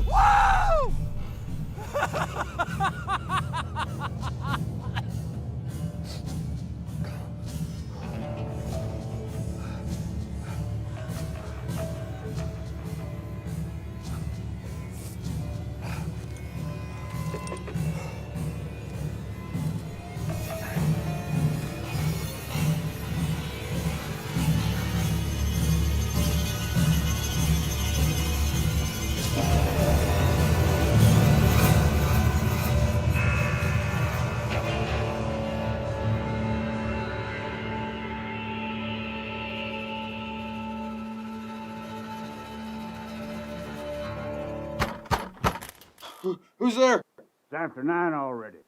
Woo! Who's there? It's after 9 already.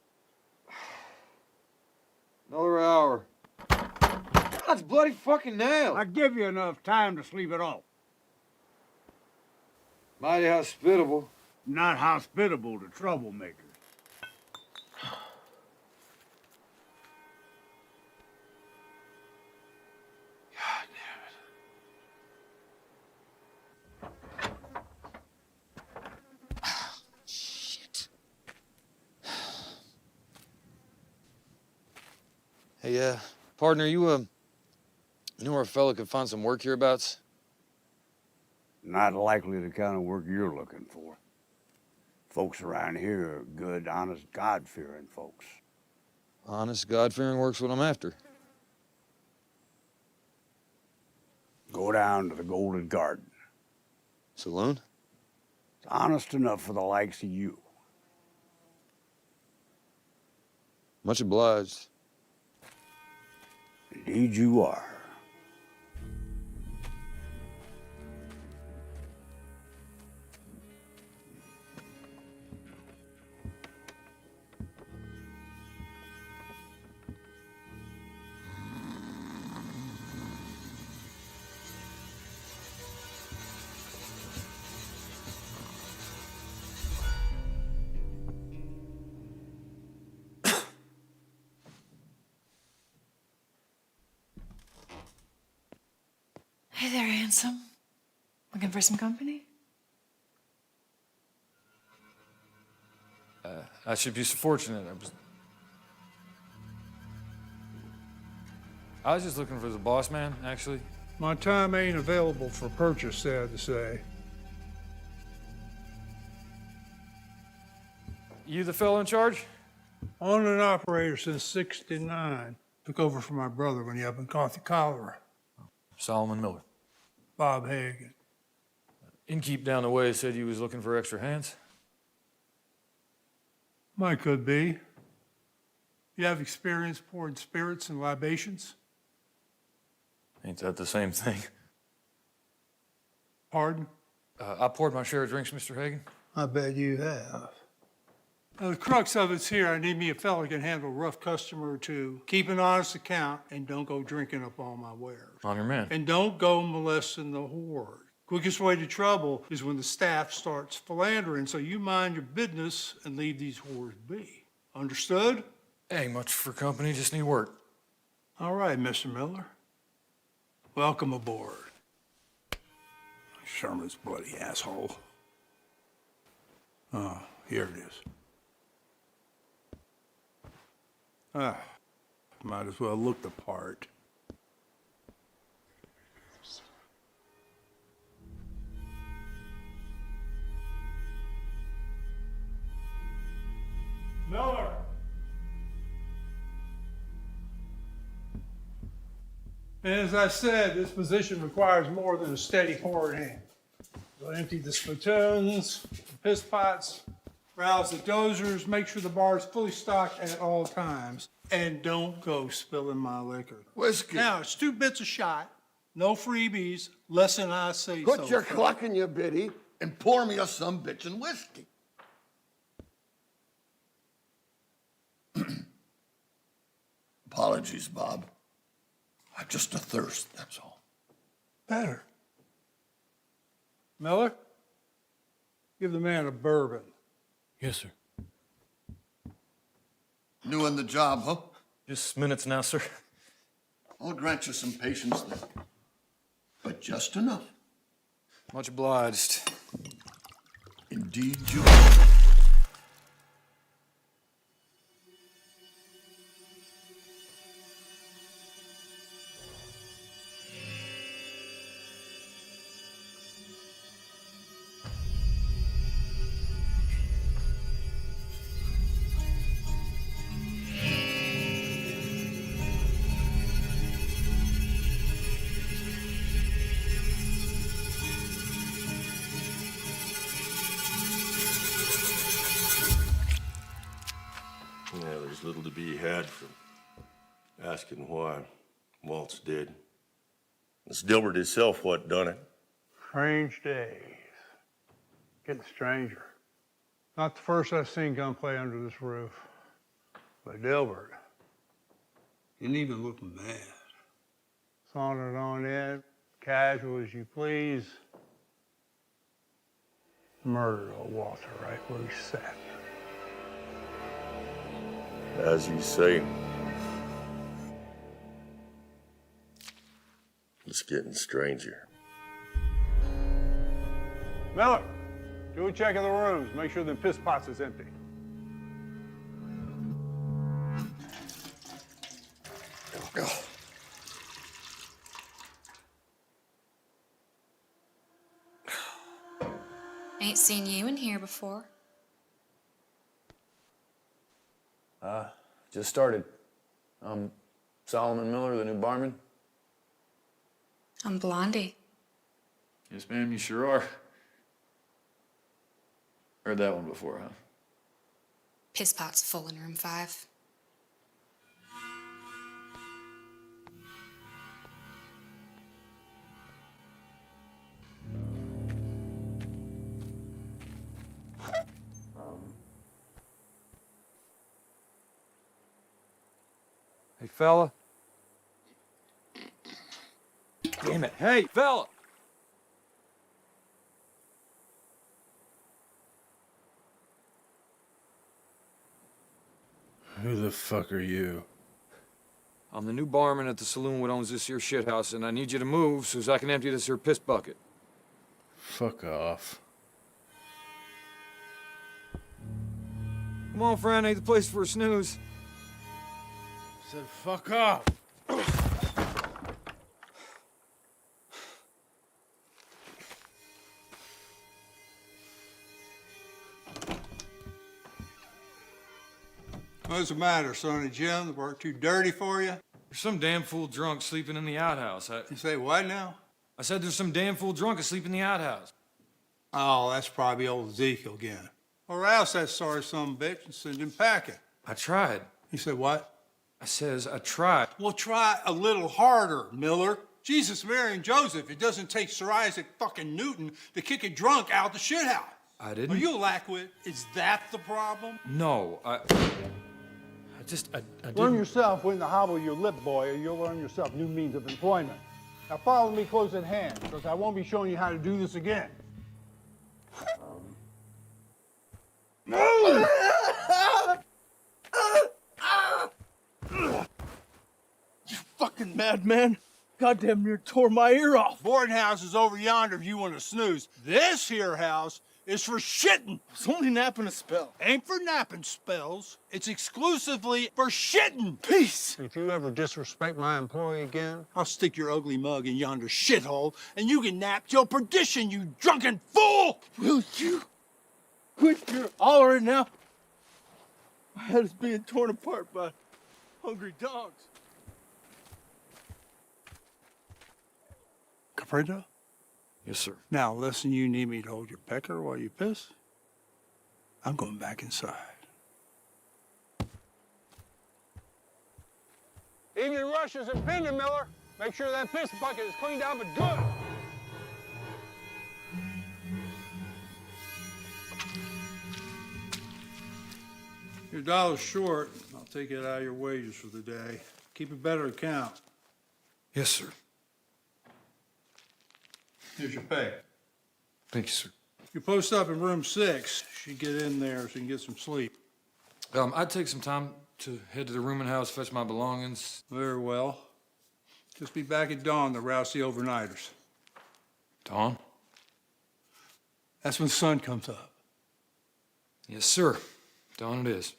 Another hour. God's bloody fucking nails. I give you enough time to sleep it off. Mighty hospitable. Not hospitable to troublemakers. God damn it. Shit. Hey, partner, you know where a fella could find some work hereabouts? Not likely the kind of work you're looking for. Folks around here are good, honest, God-fearing folks. Honest, God-fearing work's what I'm after. Go down to the Golden Garden. Saloon? It's honest enough for the likes of you. Much obliged. Indeed you are. Hey there, handsome. Looking for some company? I should be so fortunate. I was just looking for the boss man, actually. My time ain't available for purchase, sad to say. You the fellow in charge? On and operator since '69. Took over from my brother when he up and caught the cholera. Solomon Miller. Bob Hagan. Innkeep down the way said you was looking for extra hands. Might could be. You have experience pouring spirits and libations? Ain't that the same thing? Pardon? I poured my share of drinks, Mr. Hagan. I bet you have. Now, the crux of it's here. I need me a fella who can handle a rough customer or two, keep an honest account, and don't go drinking up all my wares. I'm your man. And don't go molesting the horde. Quickest way to trouble is when the staff starts philandering, so you mind your business and leave these whores be. Understood? Ain't much for company, just need work. All right, Mr. Miller. Welcome aboard. Sherman's bloody asshole. Oh, here it is. Might as well look the part. Miller! And as I said, this position requires more than a steady hard hand. You'll empty the spittoons, the piss pots, rouse the dozers, make sure the bar is fully stocked at all times, and don't go spilling my liquor. Whiskey. Now, it's 2 bits a shot, no freebies, less than I say so. Put your cluck in your biddy and pour me a some bitchin' whiskey. Apologies, Bob. I'm just athirst, that's all. Better. Miller, give the man a bourbon. Yes, sir. New in the job, huh? Just minutes now, sir. I'll grant you some patience then. but just enough. Much obliged. Indeed, you are. Yeah, there's little to be had from asking why Walt's dead. It's Dilbert himself what done it. Strange days. Getting stranger. Not the first I've seen gunplay under this roof. But Dilbert didn't even look mad. Sauntered on in, casual as you please. Murdered old Walter right where he sat. As you say, it's getting stranger. Miller, do a check of the rooms. Make sure the piss pots is empty. Ain't seen you in here before. Just started. I'm Solomon Miller, the new barman. I'm Blondie. Yes, ma'am, you sure are. Heard that one before, huh? Piss pot's full in room 5. Hey, fella. Damn it. Hey, fella! Who the fuck are you? I'm the new barman at the saloon what owns this here shithouse, and I need you to move so as I can empty this here piss bucket. Fuck off. Come on, friend, ain't the place for a snooze. Said fuck off. What's the matter, Sonny Jim? The work too dirty for you? There's some damn fool drunk sleeping in the outhouse. You say what now? I said there's some damn fool drunk asleep in the outhouse. Oh, that's probably old Ezekiel again. Or else that sorry son of a bitch and send him packing. I tried. You said what? I says I tried. Well, try a little harder, Miller. Jesus, Mary, and Joseph, it doesn't take Sir Isaac fucking Newton to kick a drunk out the shithouse. I didn't. Are you a lackwit? Is that the problem? No, I Learn didn't. yourself when to hobble your lip, boy, or you'll learn yourself new means of employment. Now follow me close at hand, because I won't be showing you how to do this again. Move! You fucking madman. Goddamn near tore my ear off. Boarding house is over yonder if you want to snooze. This here house is for shitting. It's only napping a spell. Ain't for napping spells. It's exclusively for shitting. Peace. If you ever disrespect my employee again, I'll stick your ugly mug in yonder shithole, and you can nap till perdition, you drunken fool! Will you quit your hollering now? My head is being torn apart by hungry dogs. Caprito? Yes, sir. Now, listen, you need me to hold your pecker while you piss? I'm going back inside. Evening rushes and pending, Miller. Make sure that piss bucket is cleaned out but good. Your $1 short. I'll take it out of your wages for the day. Keep a better account. Yes, sir. Here's your pay. Thank you, sir. You post up in room 6. She get in there so you can get some sleep. I'd take some time to head to the rooming house, fetch my belongings. Very well. Just be back at dawn to rouse the overnighters. Dawn? That's when the sun comes up. Yes, sir. Dawn it is.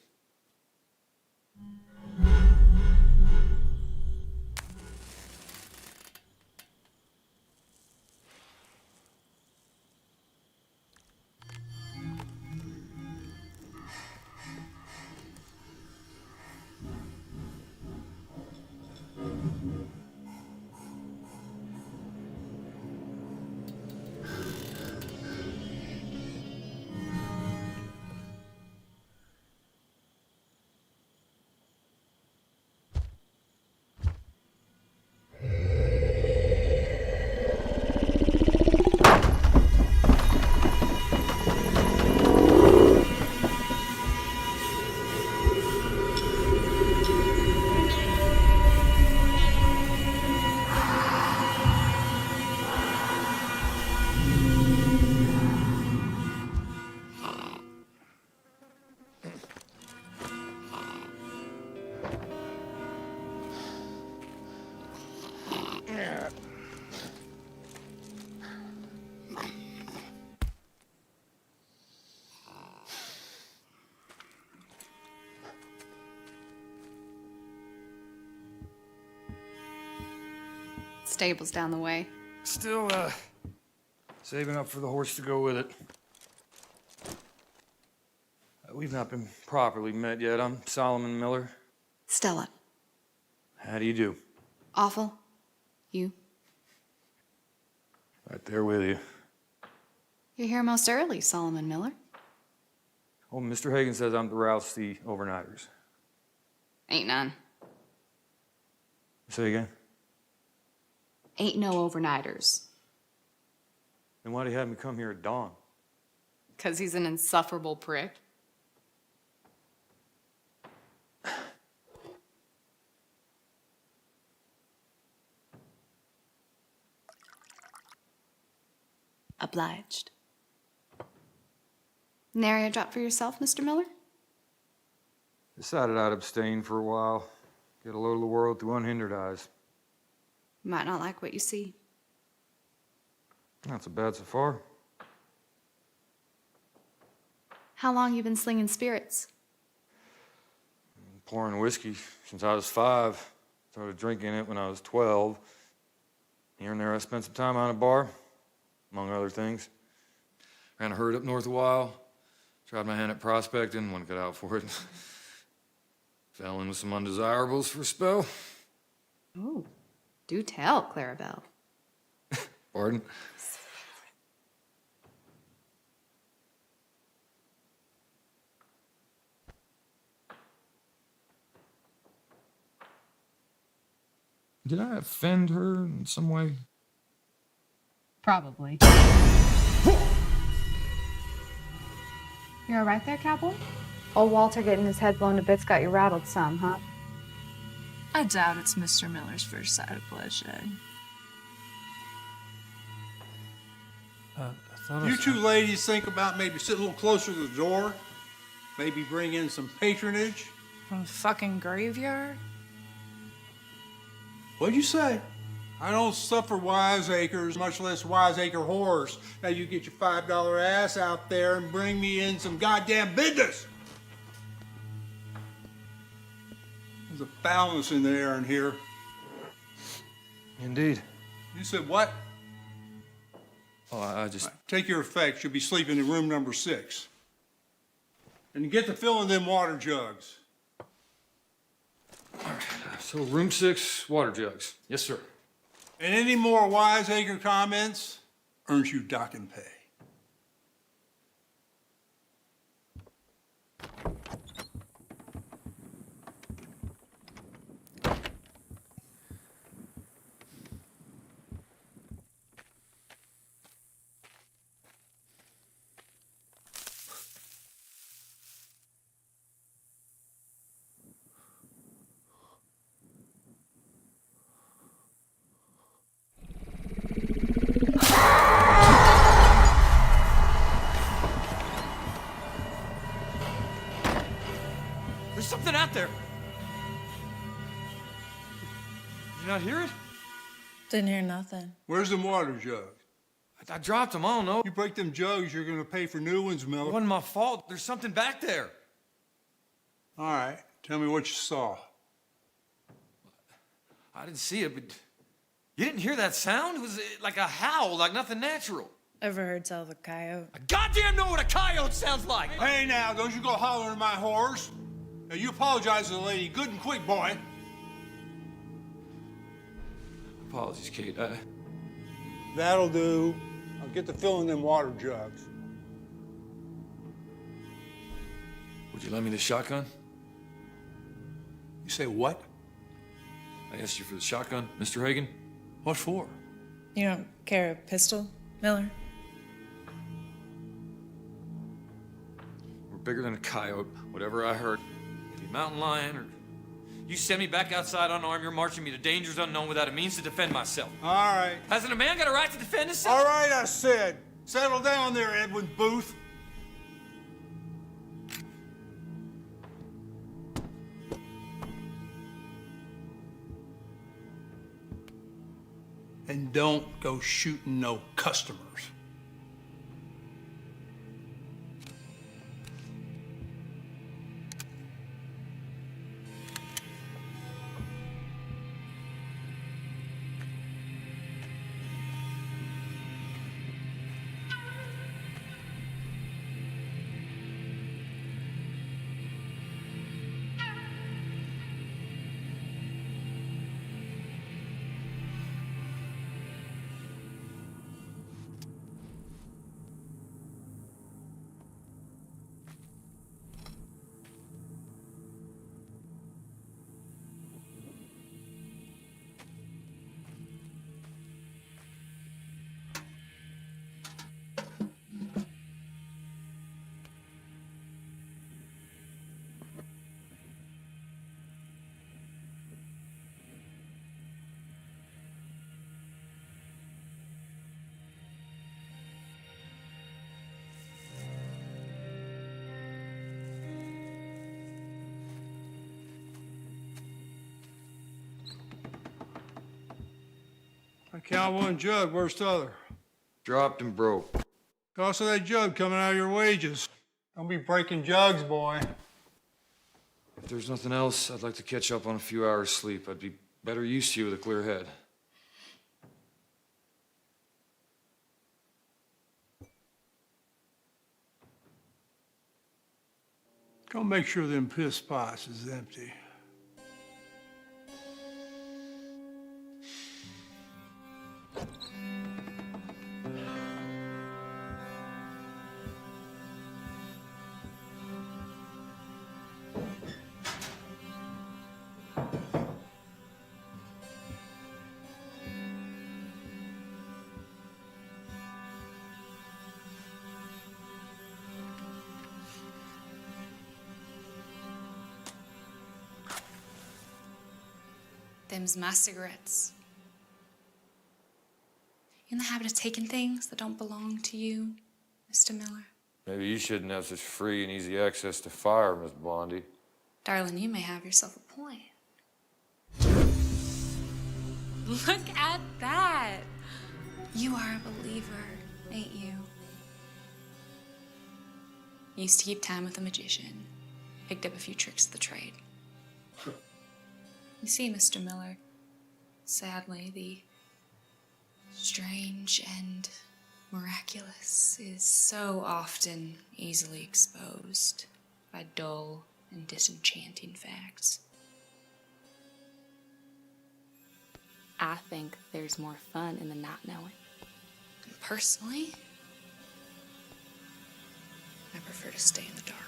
Stable's down the way. Still, saving up for the horse to go with it. We've not been properly met yet. I'm Solomon Miller. Stella. How do you do? Awful. You? Right there with you. You're here most early, Solomon Miller. Oh, Mr. Hagen says I'm to rouse the overnighters. Ain't none. Say again? Ain't no overnighters. Then why'd he have me come here at dawn? 'Cause he's an insufferable prick. Obliged. Nary a drop for yourself, Mr. Miller? Decided I'd abstain for a while. Get a load of the world through unhindered eyes. Might not like what you see. Not so bad so far. How long you been slinging spirits? Pouring whiskey since I was 5. Started drinking it when I was 12. Here and there I spent some time on a bar, among other things. Ran a herd up north a while. Tried my hand at prospecting, wouldn't get out for it. Fell in with some undesirables for a spell. Oh, do tell, Clarabelle. Pardon? Did I offend her in some way? Probably. You're all right there, Cowboy? Old Walter getting his head blown to bits got you rattled some, huh? I doubt it's Mr. Miller's first sight of bloodshed. You two ladies think about maybe sitting a little closer to the door, maybe bring in some patronage. From the fucking graveyard? What'd you say? I don't suffer wiseacres, much less wiseacre whores. Now you get your $5 ass out there and bring me in some goddamn business. There's a balance in the air in here. Indeed. You said what? Oh, I just... Take your effects. You'll be sleeping in room number 6. And get to filling them water jugs. So, room 6, water jugs. Yes, sir. And any more wiseacre comments earns you dock and pay. There's something out there. Did you not hear it? Didn't hear nothing. Where's the water jug? I dropped them, I don't know. You break them jugs, you're gonna pay for new ones, Miller. It wasn't my fault. There's something back there. All right, tell me what you saw. I didn't see it, but you didn't hear that sound? It was like a howl, like nothing natural. Ever heard tell of a coyote? I goddamn know what a coyote sounds like. Hey now, don't you go hollering at my horse. Now you apologize to the lady, good and quick, boy. Apologies, Kate. That'll do. I'll get to filling them water jugs. Would you lend me the shotgun? You say what? I asked you for the shotgun, Mr. Hagen. What for? You don't carry a pistol, Miller? We're bigger than a coyote. Whatever I heard. Maybe a mountain lion or... You send me back outside unarmed, you're marching me to dangers unknown without a means to defend myself. All right. Hasn't a man got a right to defend himself? All right, I said. Settle down there, Edwin Booth. And don't go shooting no customers. I count one jug, where's the other? Dropped and broke. Cost of that jug coming out of your wages. Don't be breaking jugs, boy. If there's nothing else, I'd like to catch up on a few hours sleep. I'd be better used to you with a clear head. Go make sure them piss pots is empty. Them's my cigarettes. You in the habit of taking things that don't belong to you, Mr. Miller? Maybe you shouldn't have such free and easy access to fire, Miss Blondie. Darling, you may have yourself a point. Look at that. You are a believer, ain't you? Used to keep time with a magician. Picked up a few tricks of the trade. You see, Mr. Miller, sadly, the strange and miraculous is so often easily exposed by dull and disenchanting facts. I think there's more fun in the not knowing. Personally, I prefer to stay in the dark.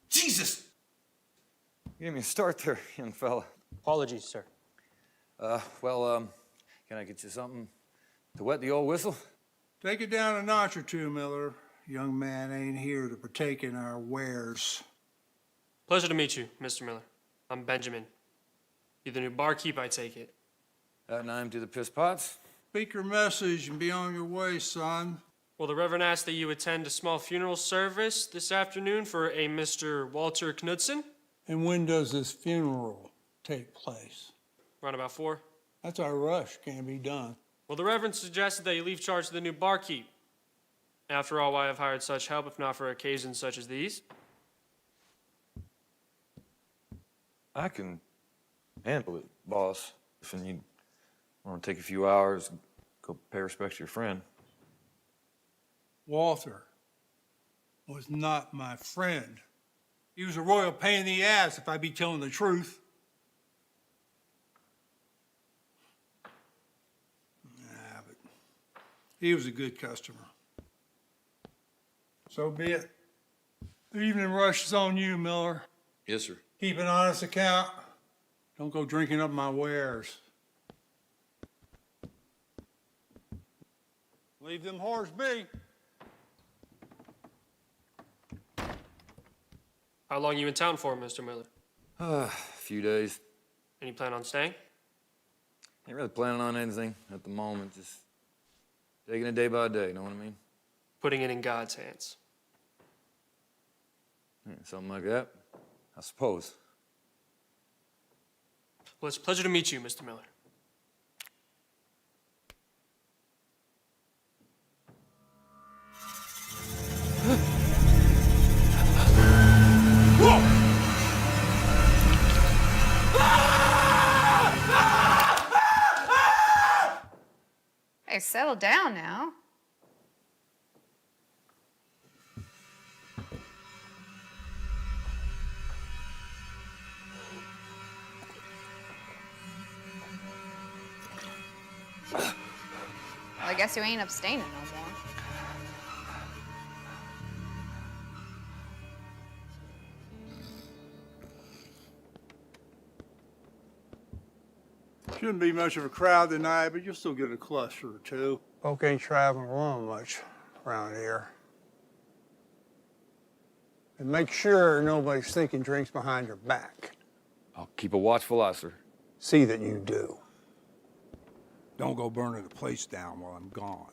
Jesus! You gave me a start there, young fella. Apologies, sir. Can I get you something to wet the old whistle? Take it down a notch or two, Miller. Young man ain't here to partake in our wares. Pleasure to meet you, Mr. Miller. I'm Benjamin. You're the new barkeep, I take it. And I'm to the piss pots. Speak your message and be on your way, son. Well, the Reverend asked that you attend a small funeral service this afternoon for a Mr. Walter Knudsen. And when does this funeral take place? Around about 4. That's our rush. Can't be done. Well, the Reverend suggested that you leave charge to the new barkeep. After all, why have hired such help if not for occasions such as these? I can handle it, boss. If you want to take a few hours, go pay respects to your friend. Walter was not my friend. He was a royal pain in the ass, if I be telling the truth. Nah, but he was a good customer. So be it. The evening rush is on you, Miller. Yes, sir. Keep an honest account. Don't go drinking up my wares. Leave them whores be. How long you in town for, Mr. Miller? A few days. Any plan on staying? Ain't really planning on anything at the moment. Just taking it day by day, you know what I mean? Putting it in God's hands. Yeah, something like that, I suppose. Well, it's a pleasure to meet you, Mr. Miller. Hey, settle down now. Well, I guess you ain't abstaining no more. Shouldn't be much of a crowd tonight, but you'll still get a cluster or two. Folk ain't traveling alone much around here. And make sure nobody's thinking drinks behind your back. I'll keep a watchful eye, sir. See that you do. Don't go burning the place down while I'm gone.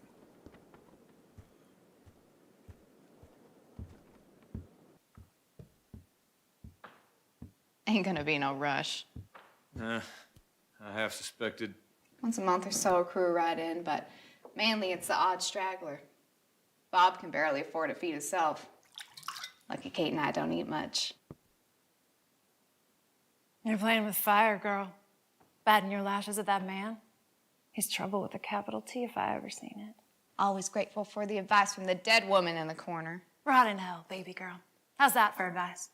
Ain't gonna be no rush. I half suspected. Once a month or so, a crew ride in, but mainly it's the odd straggler. Bob can barely afford to feed himself. Lucky Kate and I don't eat much. You're playing with fire, girl. Batting your lashes at that man. He's trouble with a capital T if I ever seen it. Always grateful for the advice from the dead woman in the corner. Rot in hell, baby girl. How's that for advice?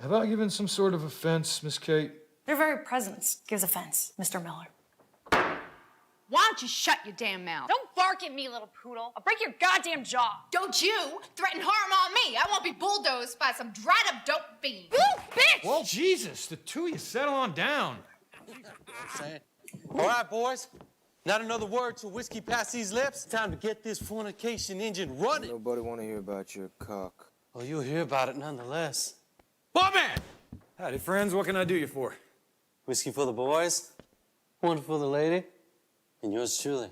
Have I given some sort of offense, Miss Kate? Your very presence gives offense, Mr. Miller. Why don't you shut your damn mouth? Don't bark at me, little poodle. I'll break your goddamn jaw. Don't you threaten harm on me. I won't be bulldozed by some dried up dope fiend. Woo, bitch! Whoa, Jesus, the two of you settle on down. All right, boys. Not another word till whiskey past these lips. Time to get this fornication engine running. Nobody want to hear about your cock. Well, you'll hear about it nonetheless. Barman! Howdy, friends. What can I do you for? Whiskey for the boys, one for the lady, and yours truly.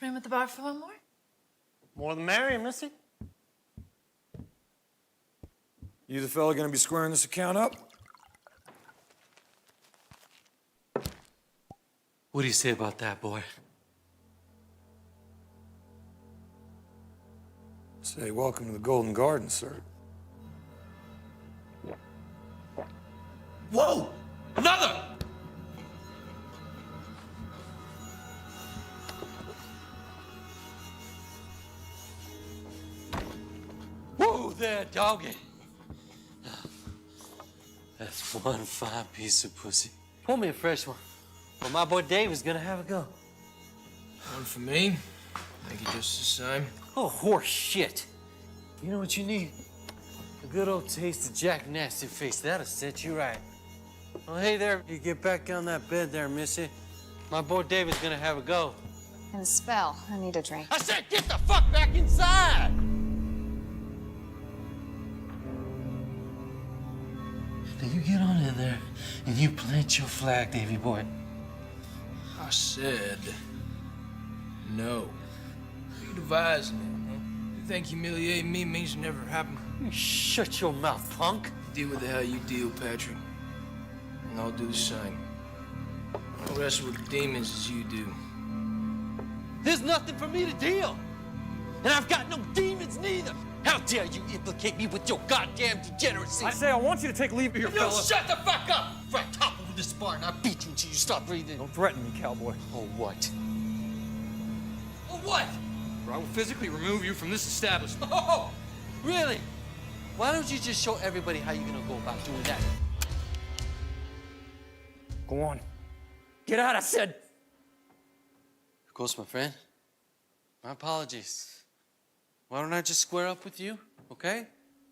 Room at the bar for one more? More the merrier, missy. You the fella gonna be squaring this account up? What do you say about that, boy? Say, welcome to the Golden Garden, sir. Whoa! Another! Whoa there, doggy. That's one fine piece of pussy. Pour me a fresh one. Well, my boy Dave is gonna have a go. One for me. Thank you just the same. Oh, horse shit. You know what you need? A good old taste of Jack Nasty Face. That'll set you right. Oh, hey there. You get back on that bed there, missy. My boy David's gonna have a go. And a spell. I need a drink. I said get the fuck back inside! Now you get on in there and you plant your flag, Davy boy. I said no. You advising me, huh? You think humiliating me means it never happened? You shut your mouth, punk. Deal with the hell you deal, Patrick. And I'll do the same. I'll wrestle with the demons as you do. There's nothing for me to deal. And I've got no demons neither. How dare you implicate me with your goddamn degeneracy? I say I want you to take leave of your No, fella. shut the fuck up! Before I topple with this bar and I beat you until you stop breathing. Don't threaten me, cowboy. Oh, what? Oh, what? Or I will physically remove you from this establishment. Oh, really? Why don't you just show everybody how you're gonna go about doing that? Go on. Get out, I said. Of course, my friend. My apologies. Why don't I just square up with you, okay?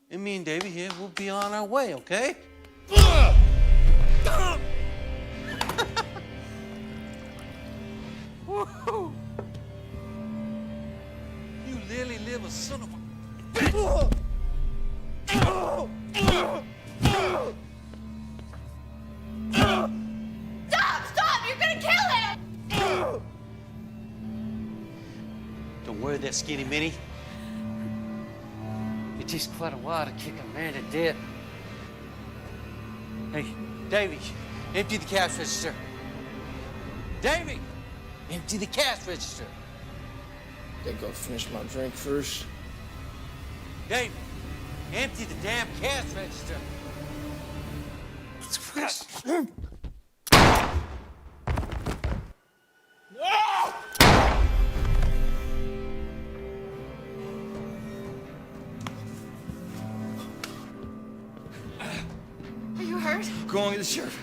And me and Davey here, we'll be on our way, okay? Woo-hoo. You lily live a son of a bitch! Stop! You're gonna kill him! Don't worry there, skinny mini. It takes quite a while to kick a man to death. Hey, Davey, empty the cash register. Davey, empty the cash register. Think I'll finish my drink first. Davey, empty the damn cash register. Are you hurt? Go on, get the sheriff.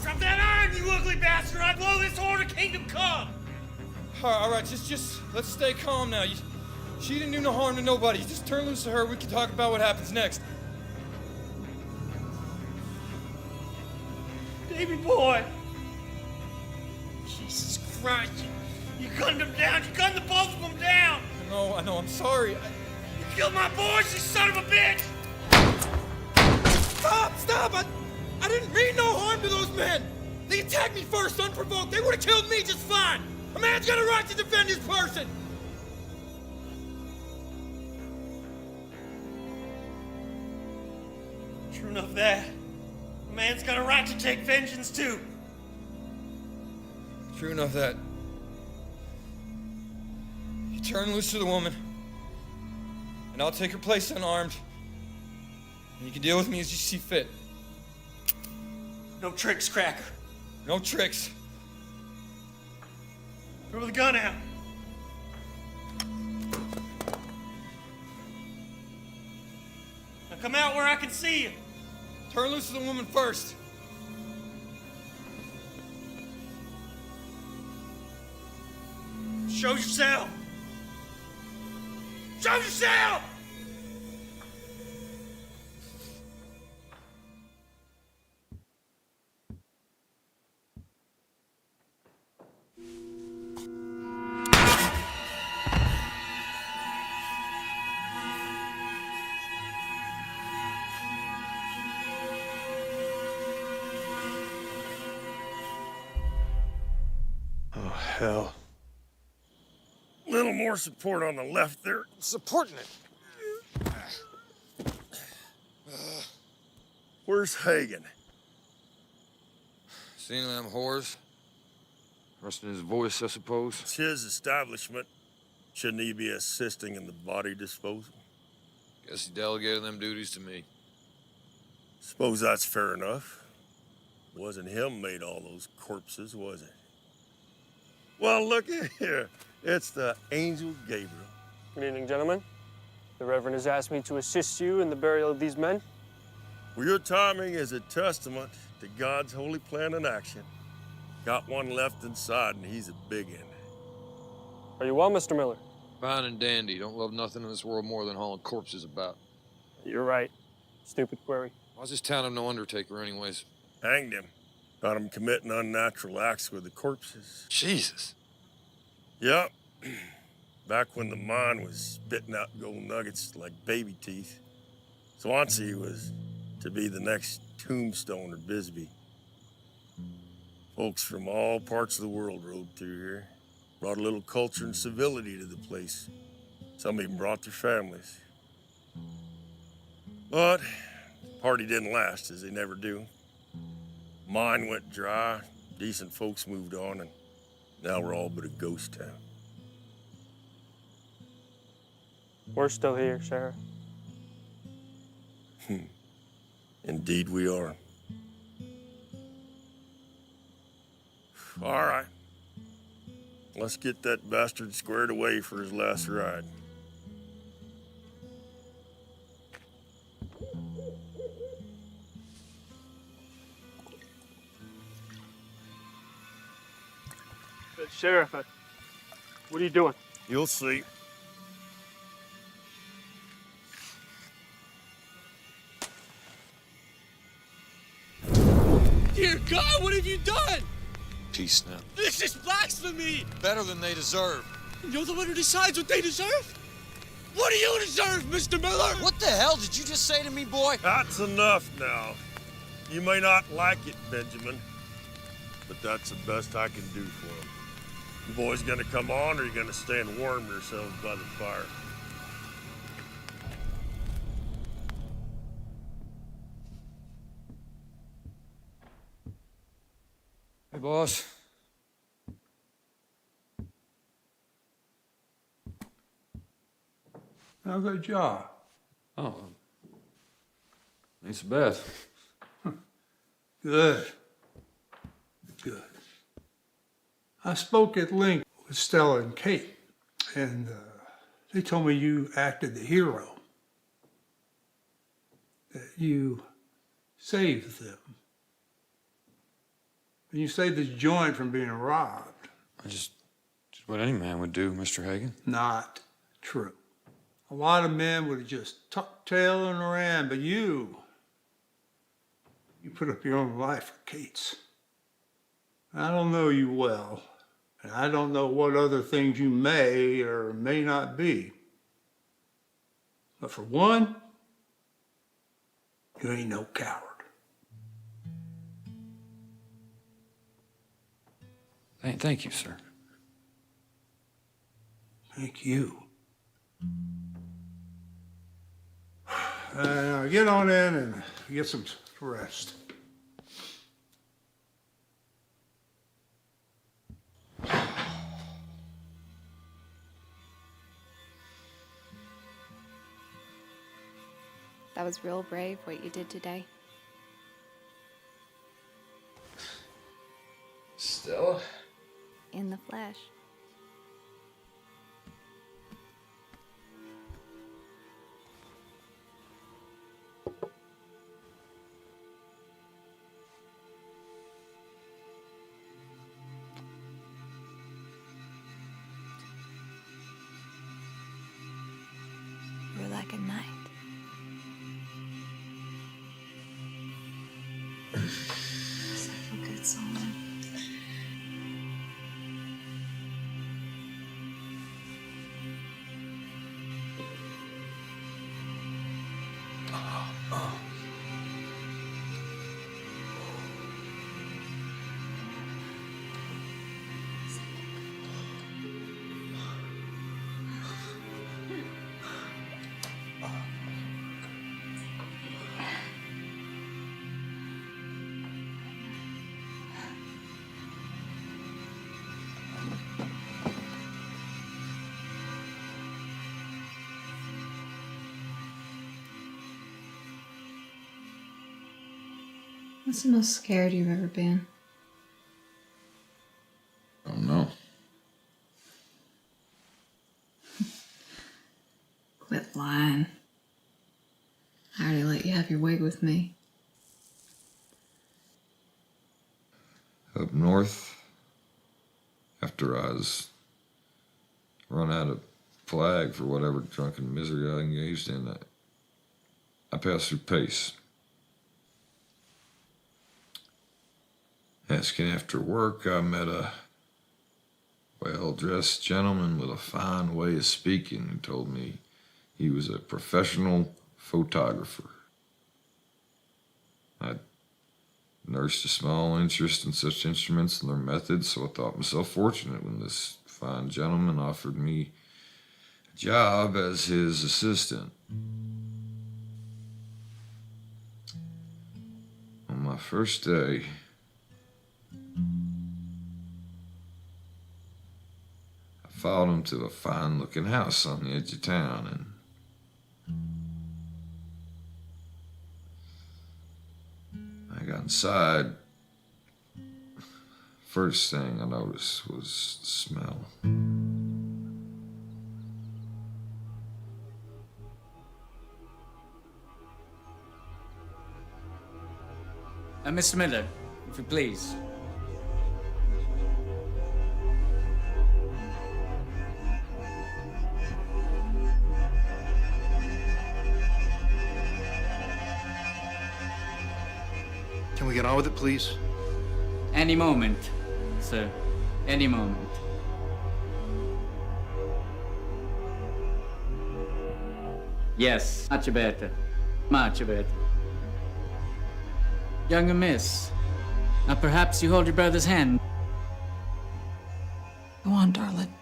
Drop that iron, you ugly bastard! I blow this order, kingdom come! All right, just let's stay calm now. She didn't do no harm to nobody. Just turn loose of her. We can talk about what happens next. Baby boy! Jesus Christ, you gunned him down, you gunned the both of them down! I know, I'm sorry. You killed my boys, you son of a bitch! Stop! I didn't mean no harm to those men! They attacked me first, unprovoked. They would have killed me just fine! A man's got a right to defend his person! True enough that. A man's got a right to take vengeance too. True enough that. You turn loose to the woman, and I'll take her place unarmed, and you can deal with me as you see fit. No tricks, Cracker. No tricks. Throw the gun out. Now come out where I can see you. Turn loose to the woman first. Show yourself. Show yourself! Oh, hell. Little more support on the left there. Supporting it. Where's Hagen? Seeing them whores? Resting his voice, I suppose. It's his establishment. Shouldn't he be assisting in the body disposal? Guess he delegated them duties to me. Suppose that's fair enough. Wasn't him made all those corpses, was it? Well, look here. It's the Angel Gabriel. Good evening, gentlemen. The Reverend has asked me to assist you in the burial of these men. Well, your timing is a testament to God's holy plan in action. Got one left inside, and he's a big one. Are you well, Mr. Miller? Fine and dandy. Don't love nothing in this world more than hauling corpses about. You're right. Stupid query. Why's this town have no undertaker anyways? Hanged him. Got him committing unnatural acts with the corpses. Jesus. Yep. Back when the mine was spitting out gold nuggets like baby teeth. Swansea was to be the next Tombstone or Bisbee. Folks from all parts of the world rode through here, brought a little culture and civility to the place. Some even brought their families. But the party didn't last, as they never do. Mine went dry, decent folks moved on, and now we're all but a ghost town. We're still here, Sheriff. Indeed we are. All right. Let's get that bastard squared away for his last ride. Sheriff, what are you doing? You'll see. Dear God, what have you done? Peace now. This is blasphemy! Better than they deserve. You're the one who decides what they deserve? What do you deserve, Mr. Miller? What the hell did you just say to me, boy? That's enough now. You may not like it, Benjamin, but that's the best I can do for him. You boys gonna come on, or are you gonna stay and warm yourselves by the fire? Hey, boss. How good job? Oh, ain't so bad. Good. Good. I spoke at length with Stella and Kate, and they told me you acted the hero, that you saved them. And you saved this joint from being robbed. I just did what any man would do, Mr. Hagen. Not true. A lot of men would have just tucked tail and ran, but you put up your own life for Kate's. I don't know you well, and I don't know what other things you may or may not be. But for one, you ain't no coward. Thank you, sir. Thank you. Get on in and get some rest. That was real brave, what you did today. Stella? In the flesh. You're like a knight. So good, Solomon. What's the most scared you've ever been? I don't know. Quit lying. I already let you have your way with me. Up north, after I was run out of flag for whatever drunken misery I engaged in, I passed through Pace. Asking after work, I met a well-dressed gentleman with a fine way of speaking who told me he was a professional photographer. I nursed a small interest in such instruments and their methods, so I thought myself fortunate when this fine gentleman offered me a job as his assistant. On my first day, I followed him to a fine-looking house on the edge of town, and I got inside. First thing I noticed was the smell. Mr. Miller, if you please. Can we get on with it, please? Any moment, sir. Any moment. Yes, much better. Much better. Younger miss, now perhaps you hold your brother's hand. Go on, darling.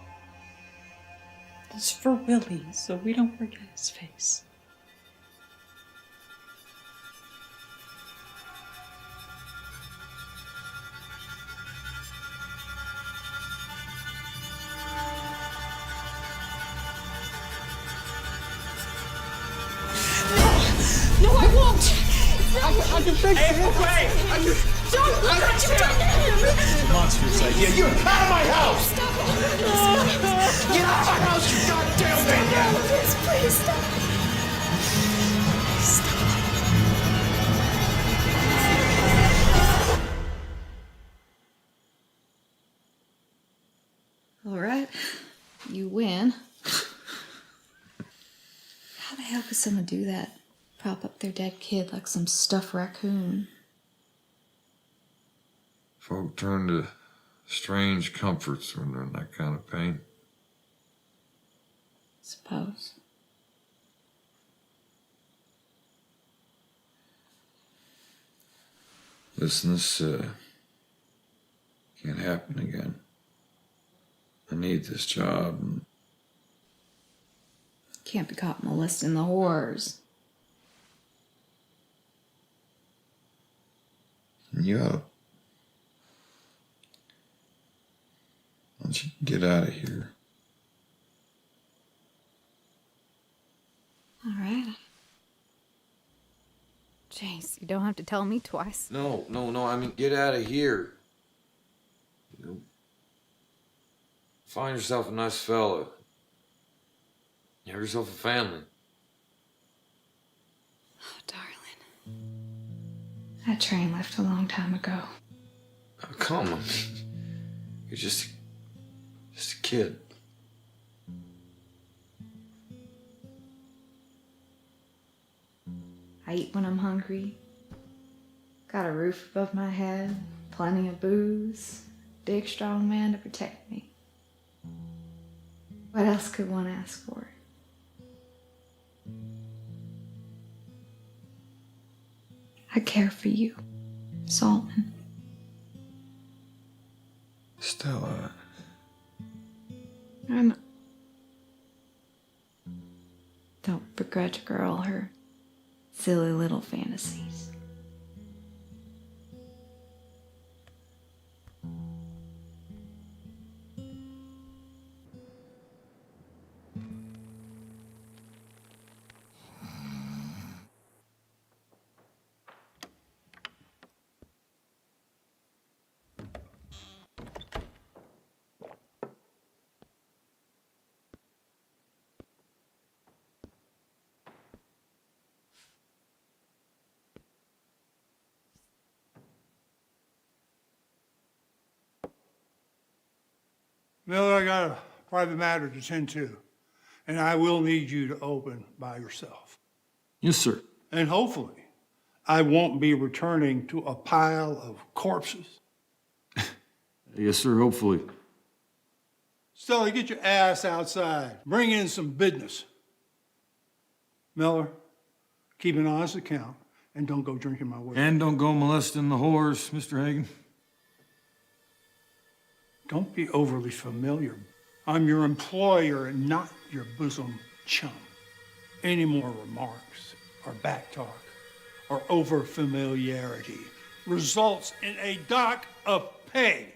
It's for Willie, so we don't forget his face. No, I won't! I can fix it! Hey, wait! Don't look what you've done to him! Monstrous idea. You're out of my house! Stop it! Get out of my house, you goddamn maniac! Please, please stop! All right, you win. How the hell could someone do that? Prop up their dead kid like some stuffed raccoon. Folk turn to strange comforts when they're in that kind of pain. Suppose. Listen, this can't happen again. I need this job. And Can't be caught molesting the whores. you ought to... Why don't you get out of here? All right. Jeez, you don't have to tell me twice. No, I mean, get out of here. You know, find yourself a nice fella. Have yourself a family. Oh, darling. That train left a long time ago. Oh, come on. You're just a kid. I eat when I'm hungry. Got a roof above my head, plenty of booze, big strong man to protect me. What else could one ask for? I care for you, Solomon. Stella. Don't begrudge a girl her silly little fantasies. Miller, I got a private matter to tend to, and I will need you to open by yourself. Yes, sir. And hopefully, I won't be returning to a pile of corpses. Yes, sir, hopefully. Stella, get your ass outside. Bring in some business. Miller, keep an honest account And don't go drinking my whiskey. And don't go molesting the whores, Mr. Hagen. Don't be overly familiar. I'm your employer and not your bosom chum. Any more remarks or backtalk or over-familiarity results in a dock of pay.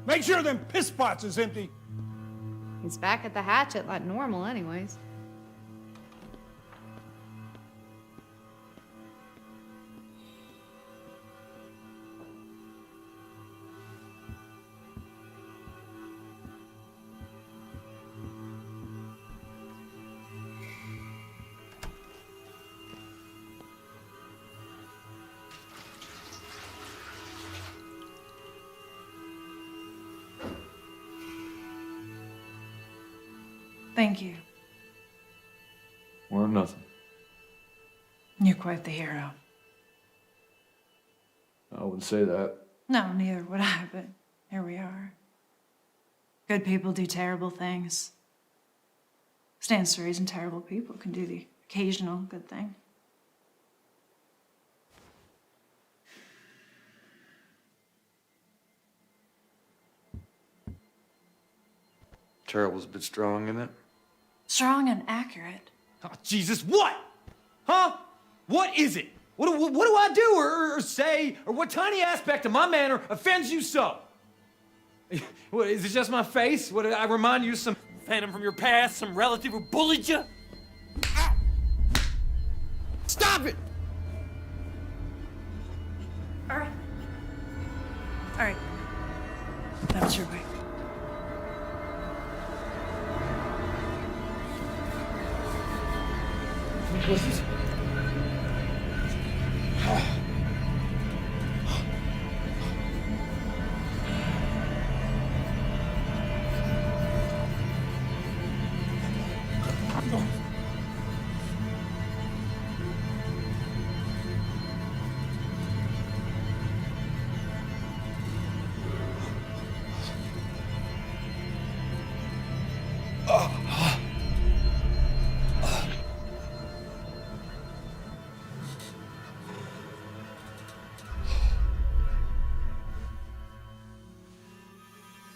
Make sure them piss pots is empty. He's back at the hatchet like normal anyways. Thank you. Or nothing. You're quite the hero. I wouldn't say that. No, neither would I, but here we are. Good people do terrible things. Stands to reason terrible people can do the occasional good thing. Terrible's a bit strong, isn't it? Strong and accurate. Oh, Jesus, what? Huh? What is it? What do I do or say, or what tiny aspect of my manner offends you so? What, is it just my face? What, did I remind you of some phantom from your past, some relative who bullied you? Ah! Stop it! All right. All right. That's your way. What's this?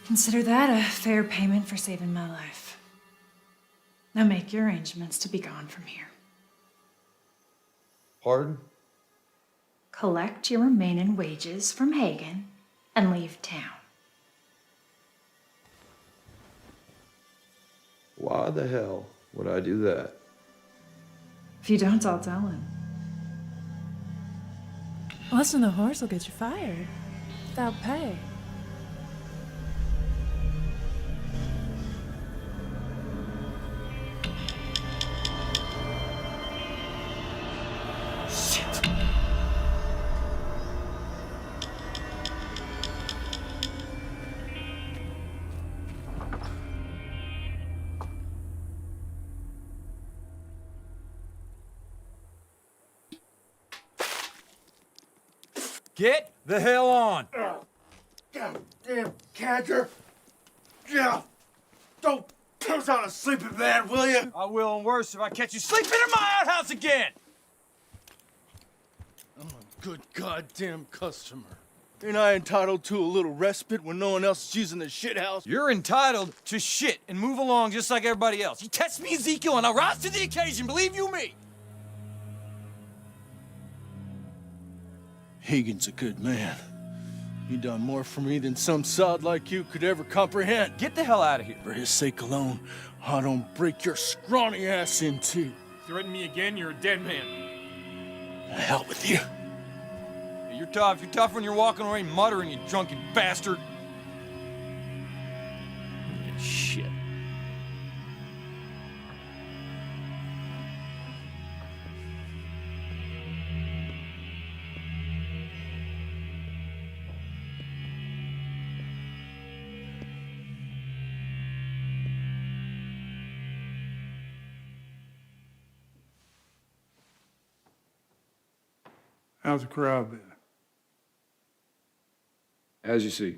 Consider that a fair payment for saving my life. Now make your arrangements to be gone from here. Pardon? Collect your remaining wages from Hagen and leave town. Why the hell would I do that? If you don't, I'll tell him. Busting the horse will get you fired without pay. Get the hell on! Goddamn cadger! Yeah! Don't put on a sleeping bag, will you? I will, and worse if I catch you sleeping in my outhouse again! I'm a good goddamn customer. Ain't I entitled to a little respite when no one else is using the shit house? You're entitled to shit and move along just like everybody else. You test me, Ezekiel, and I'll rise to the occasion, believe you me! Hagen's a good man. He done more for me than some sod like you could ever comprehend. Get the hell out of here. For his sake alone, I don't break your scrawny ass in two. Threaten me again, you're a dead man. The hell with you. You're tough. You're tough when you're walking away muttering, you drunken bastard. Shit. How's the crowd been? As you see.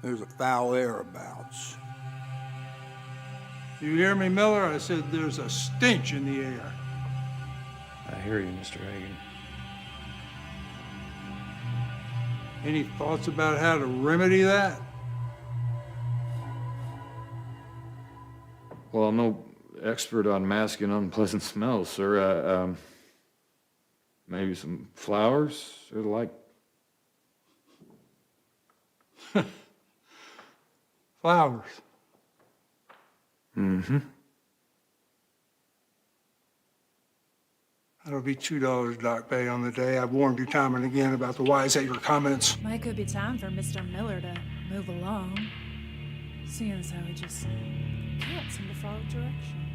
There's a foul air abouts. You hear me, Miller? I said there's a stench in the air. I hear you, Mr. Hagen. Any thoughts about how to remedy that? Well, I'm no expert on masking unpleasant smells, sir. Maybe some flowers or the like. Flowers. Mm-hmm. That'll be $2, Doc Bay, on the day. I've warned you time and again about the wiseacre comments. Might could be time for Mr. Miller to move along, seeing as how he just can't seem to follow direction.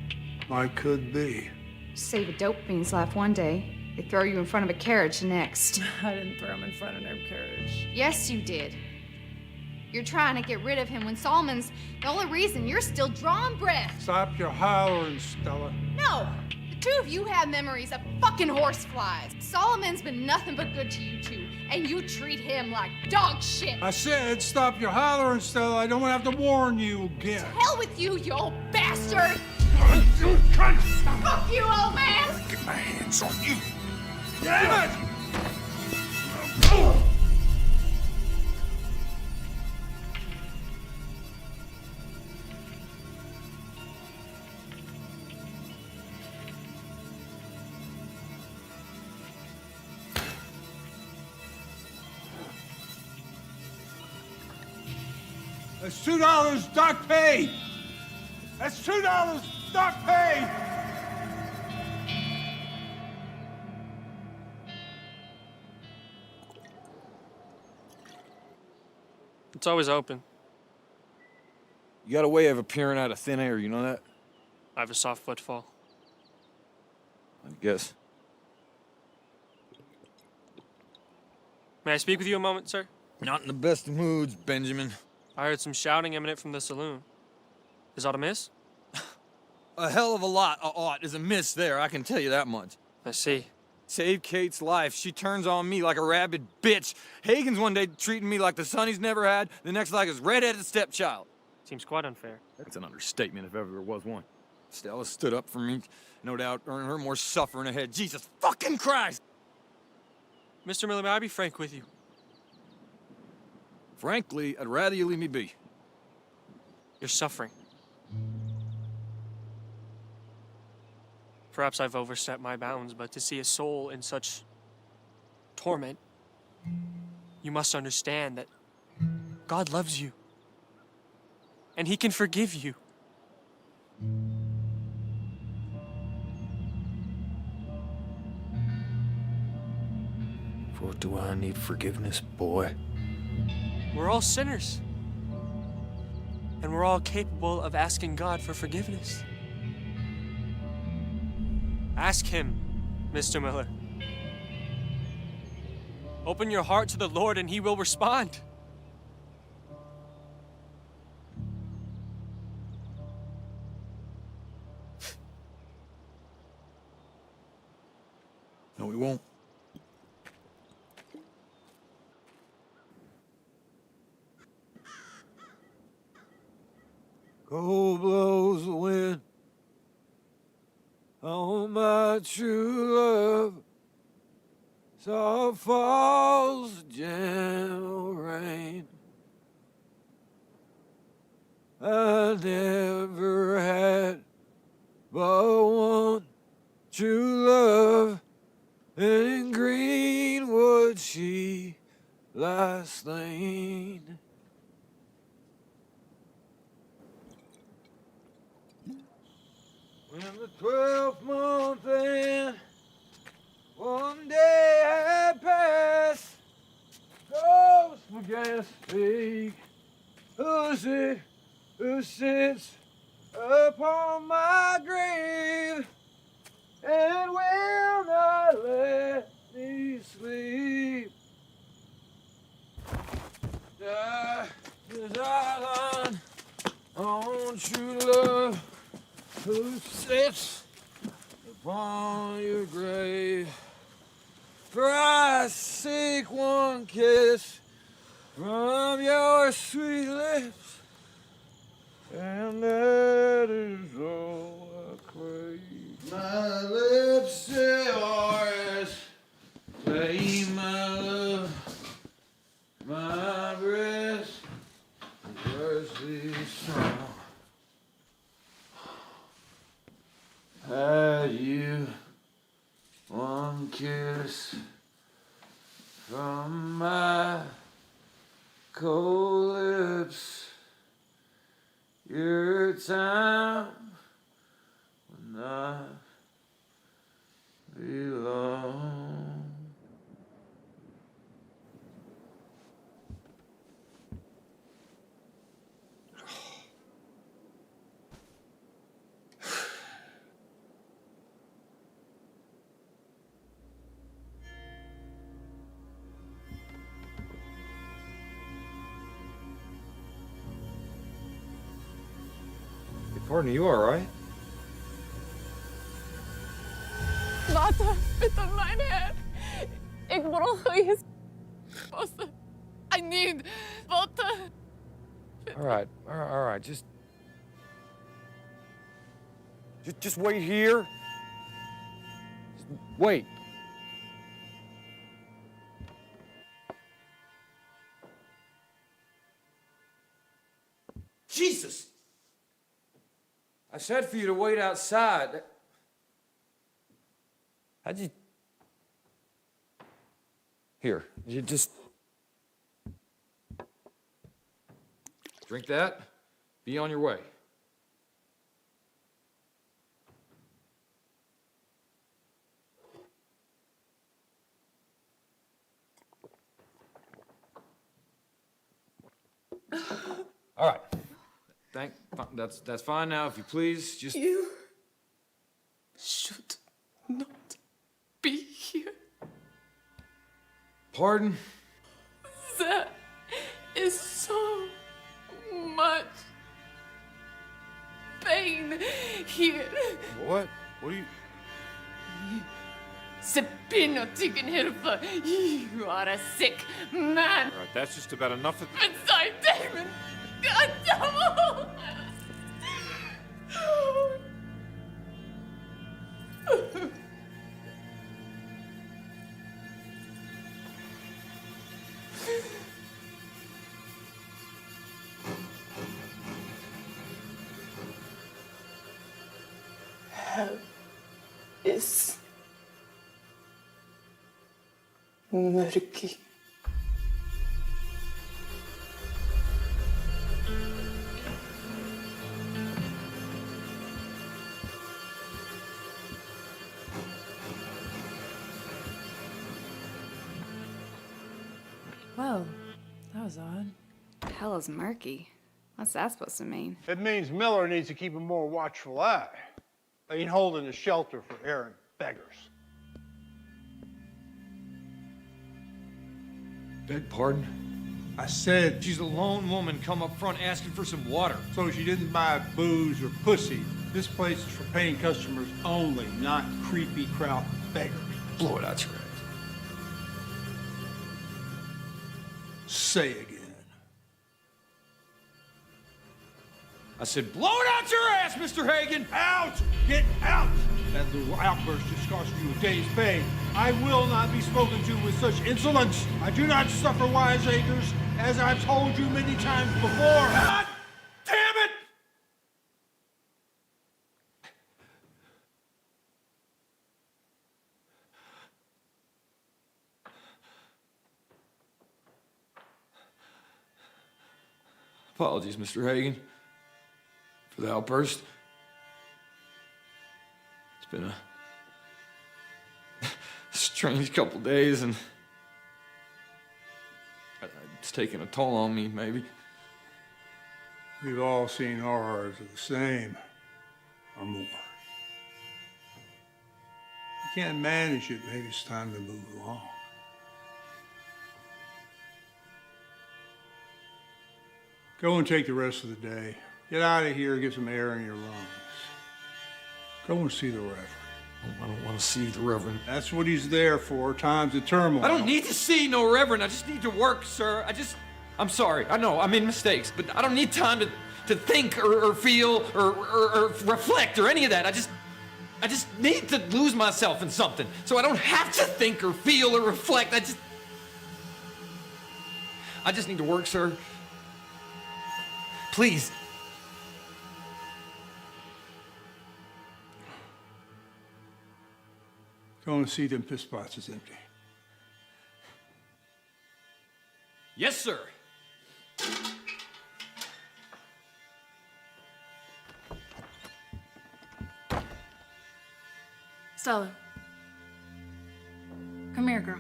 Might could be. Save a dope fiend's life one day, they throw you in front of a carriage the next. I didn't throw him in front of no carriage. Yes, you did. You're trying to get rid of him when Solomon's the only reason you're still drawing breath. Stop your hollering, Stella. No! The two of you have memories of fucking horseflies. Solomon's been nothing but good to you two, and you treat him like dog shit. I said stop your hollering, Stella. I don't want to have to warn you again. Hell with you, you old bastard! You cunt! Fuck you, old man! Get my hands on you! Damn it! That's $2 Doc paid! That's $2 Doc paid! It's always open. You got a way of appearing out of thin air, you know that? I have a soft footfall. I guess. May I speak with you a moment, sir? Not in the best of moods, Benjamin. I heard some shouting eminent from the saloon. Is aught amiss? A hell of a lot of aught is amiss there, I can tell you that much. I see. Save Kate's life. She turns on me like a rabid bitch. Hagen's one day treating me like the son he's never had, the next like his red-headed stepchild. Seems quite unfair. That's an understatement if ever there was one. Stella stood up for me, no doubt earning her more suffering ahead. Jesus fucking Christ! Mr. Miller, may I be frank with you? Frankly, I'd rather you leave me be. You're suffering. Perhaps I've overstepped my bounds, but to see a soul in such torment, you must understand that God loves you. And He can forgive you. For what do I need forgiveness, boy? We're all sinners. And we're all capable of asking God for forgiveness. Ask Him, Mr. Miller. Open your heart to the Lord and He will respond. No, we won't. Cold blows the wind on my true love. Soft falls the gentle rain. I never had but one true love. In Greenwood she lies slain. When the 12th month end, one day had passed, ghosts began to speak. Who's it who sits upon my grave and will not let me sleep? There's island on true love. Who sits upon your grave? For I seek one kiss from your sweet lips, and that is on my cold lips. Your time will not be long. Pardon, you all right? Water, bitte mein Herr. Ich brauche jetzt Wasser. I need water. All right. Just wait here. Just wait. Jesus! I said for you to wait outside. How'd you... Here, you just... Drink that, be on your way. All right. That's fine now, if you please, just... You should not be here. Pardon? There is so much pain here. What? What are you... Hilfe. You are a sick man. All right, that's just about enough of... Mit seinem Demon. Goddammit. Hell is murky. Well, that was odd. Hell is murky. What's that supposed to mean? It means Miller needs to keep a more watchful eye. Ain't holding a shelter for errant beggars. Beg pardon? I said She's a lone woman come up front asking for some water. so she didn't buy booze or pussy. This place is for paying customers only, not creepy kraut beggars. Blow it out your ass. Say again. I said, blow it out your ass, Mr. Hagen! Out! Get out! That little outburst just cost you a day's pay. I will not be spoken to with such insolence. I do not suffer wiseacres, as I've told you many times before. God damn it! Apologies, Mr. Hagen, for the outburst. It's been a strange couple days, and it's taken a toll on me, maybe. We've all seen horrors of the same, or more. You can't manage it, maybe it's time to move along. Go and take the rest of the day. Get out of here, get some air in your lungs. Go and see the Reverend. I don't want to see the Reverend. That's what he's there for, times of turmoil. I don't need to see no reverend. I just need to work, sir. I'm sorry. I know I made mistakes, but I don't need time to think or feel or reflect or any of that. I just need to lose myself in something so I don't have to think or feel or reflect. I just need to work, sir. Please. Go and see them piss pots is empty. Yes, sir. Stella. Come here, girl.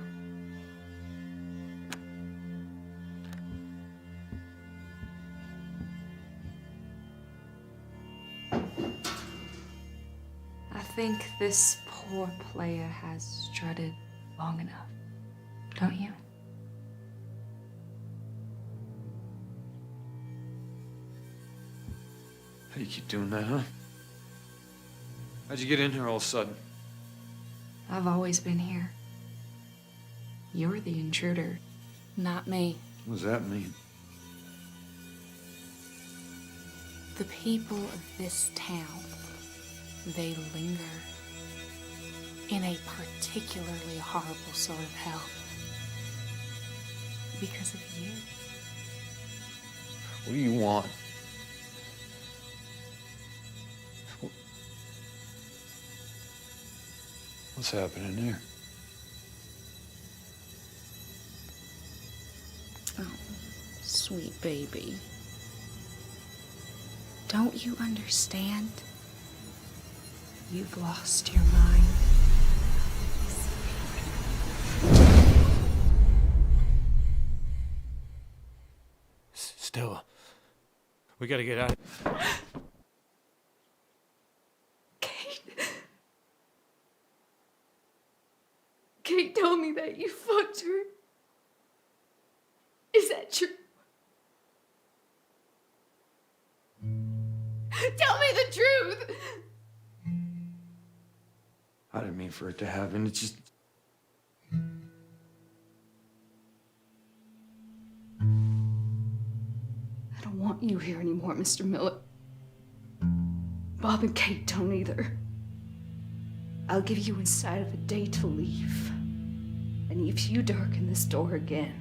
I think this poor player has strutted long enough, don't you? How do you keep doing that, huh? How'd you get in here all of a sudden? I've always been here. You're the intruder, not me. What does that mean? The people of this town, they linger in a particularly horrible sort of hell because of you. What do you want? What's happening there? Oh, sweet baby. Don't you understand? You've lost your mind. Stella, we gotta get out of here. Kate told me that you fucked her. Is that true? Tell me the truth! I didn't mean for it to happen. It's just... I don't want you here anymore, Mr. Miller. Bob and Kate don't either. I'll give you inside of a day to leave. And if you darken this door again,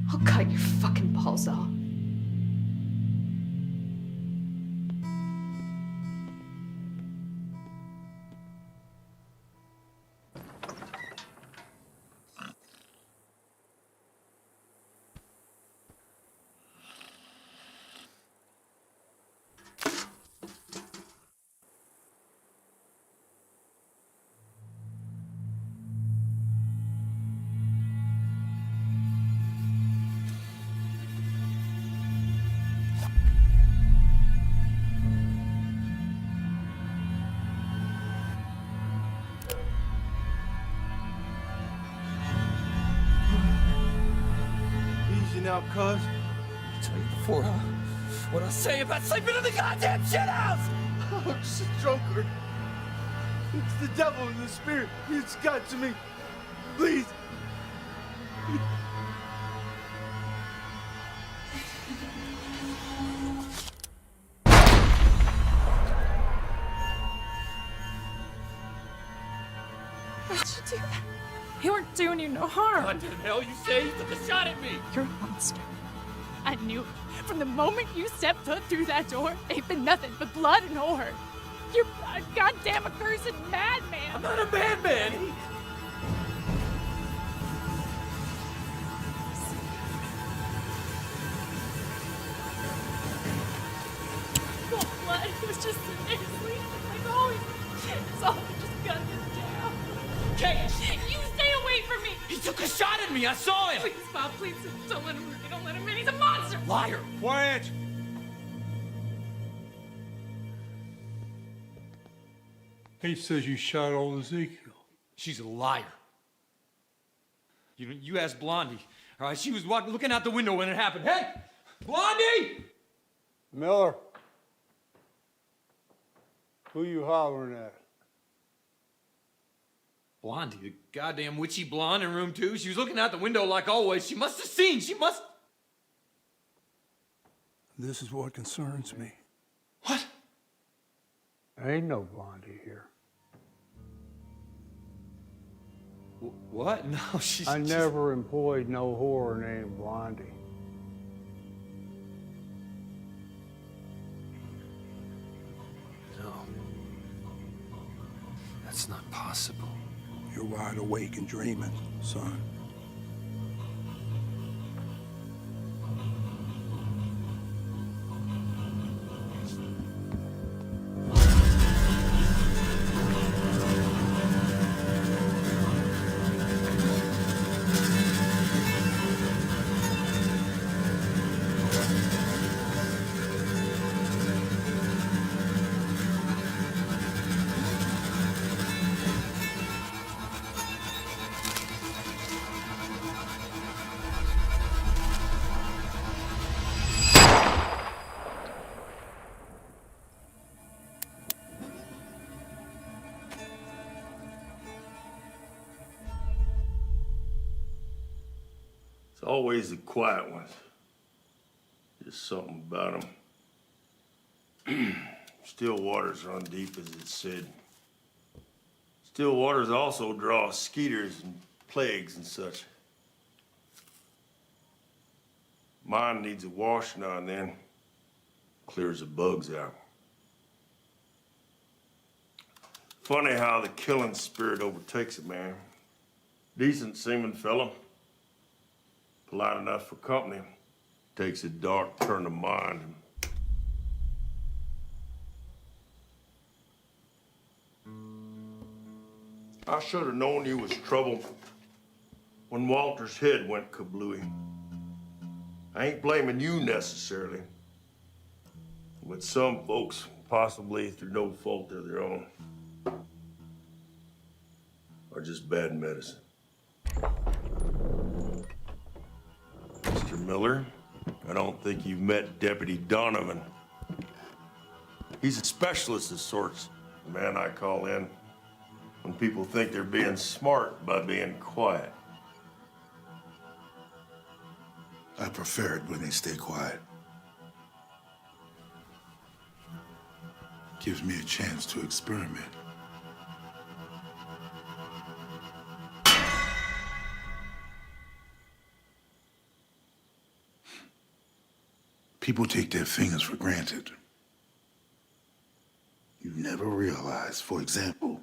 I'll cut your fucking balls off. Now, cuz. I told you before, huh? What I say about sleeping in the goddamn shit house! Oh, just a drunkard. It's the devil in the spirit. It's got to me. Please. Why'd you do that? He weren't doing you no harm. What the hell you say? You took a shot at me! You're a monster. I knew it. From the moment you stepped foot through that door, ain't been nothing but blood and horror. You're a goddamn accursed madman. I'm not a madman! No blood. It was just seriously like always. It's all just gun this down. Kate! You stay away from me! He took a shot at me! I saw him! Please, Bob, please don't let him hurt me. Don't let him in. He's a monster! Liar! Quiet! He says you shot old Ezekiel. She's a liar. You asked Blondie. All right, she was looking out the window when it happened. Hey! Blondie! Miller. Who you hollering at? Blondie, the goddamn witchy blonde in room 2. She was looking out the window like always. She must have seen. She must... This is what concerns me. What? There ain't no Blondie here. What? No, she's... I never employed no whore named Blondie. No. That's not possible. You're wide awake and dreaming, son. It's always the quiet ones. Just something about them. Still waters run deep, as it's said. Still waters also draw skeeters and plagues and such. Mine needs a wash now and then. Clears the bugs out. Funny how the killing spirit overtakes a man. Decent seeming fella. Polite enough for company. Takes a dark turn of mind. I should have known you was trouble when Walter's head went kablooey. I ain't blaming you necessarily, but some folks, possibly through no fault of their own, are just bad medicine. Mr. Miller, I don't think you've met Deputy Donovan. He's a specialist of sorts, the man I call in when people think they're being smart by being quiet. I prefer it when they stay quiet. Gives me a chance to experiment. People take their fingers for granted. You never realize, for example,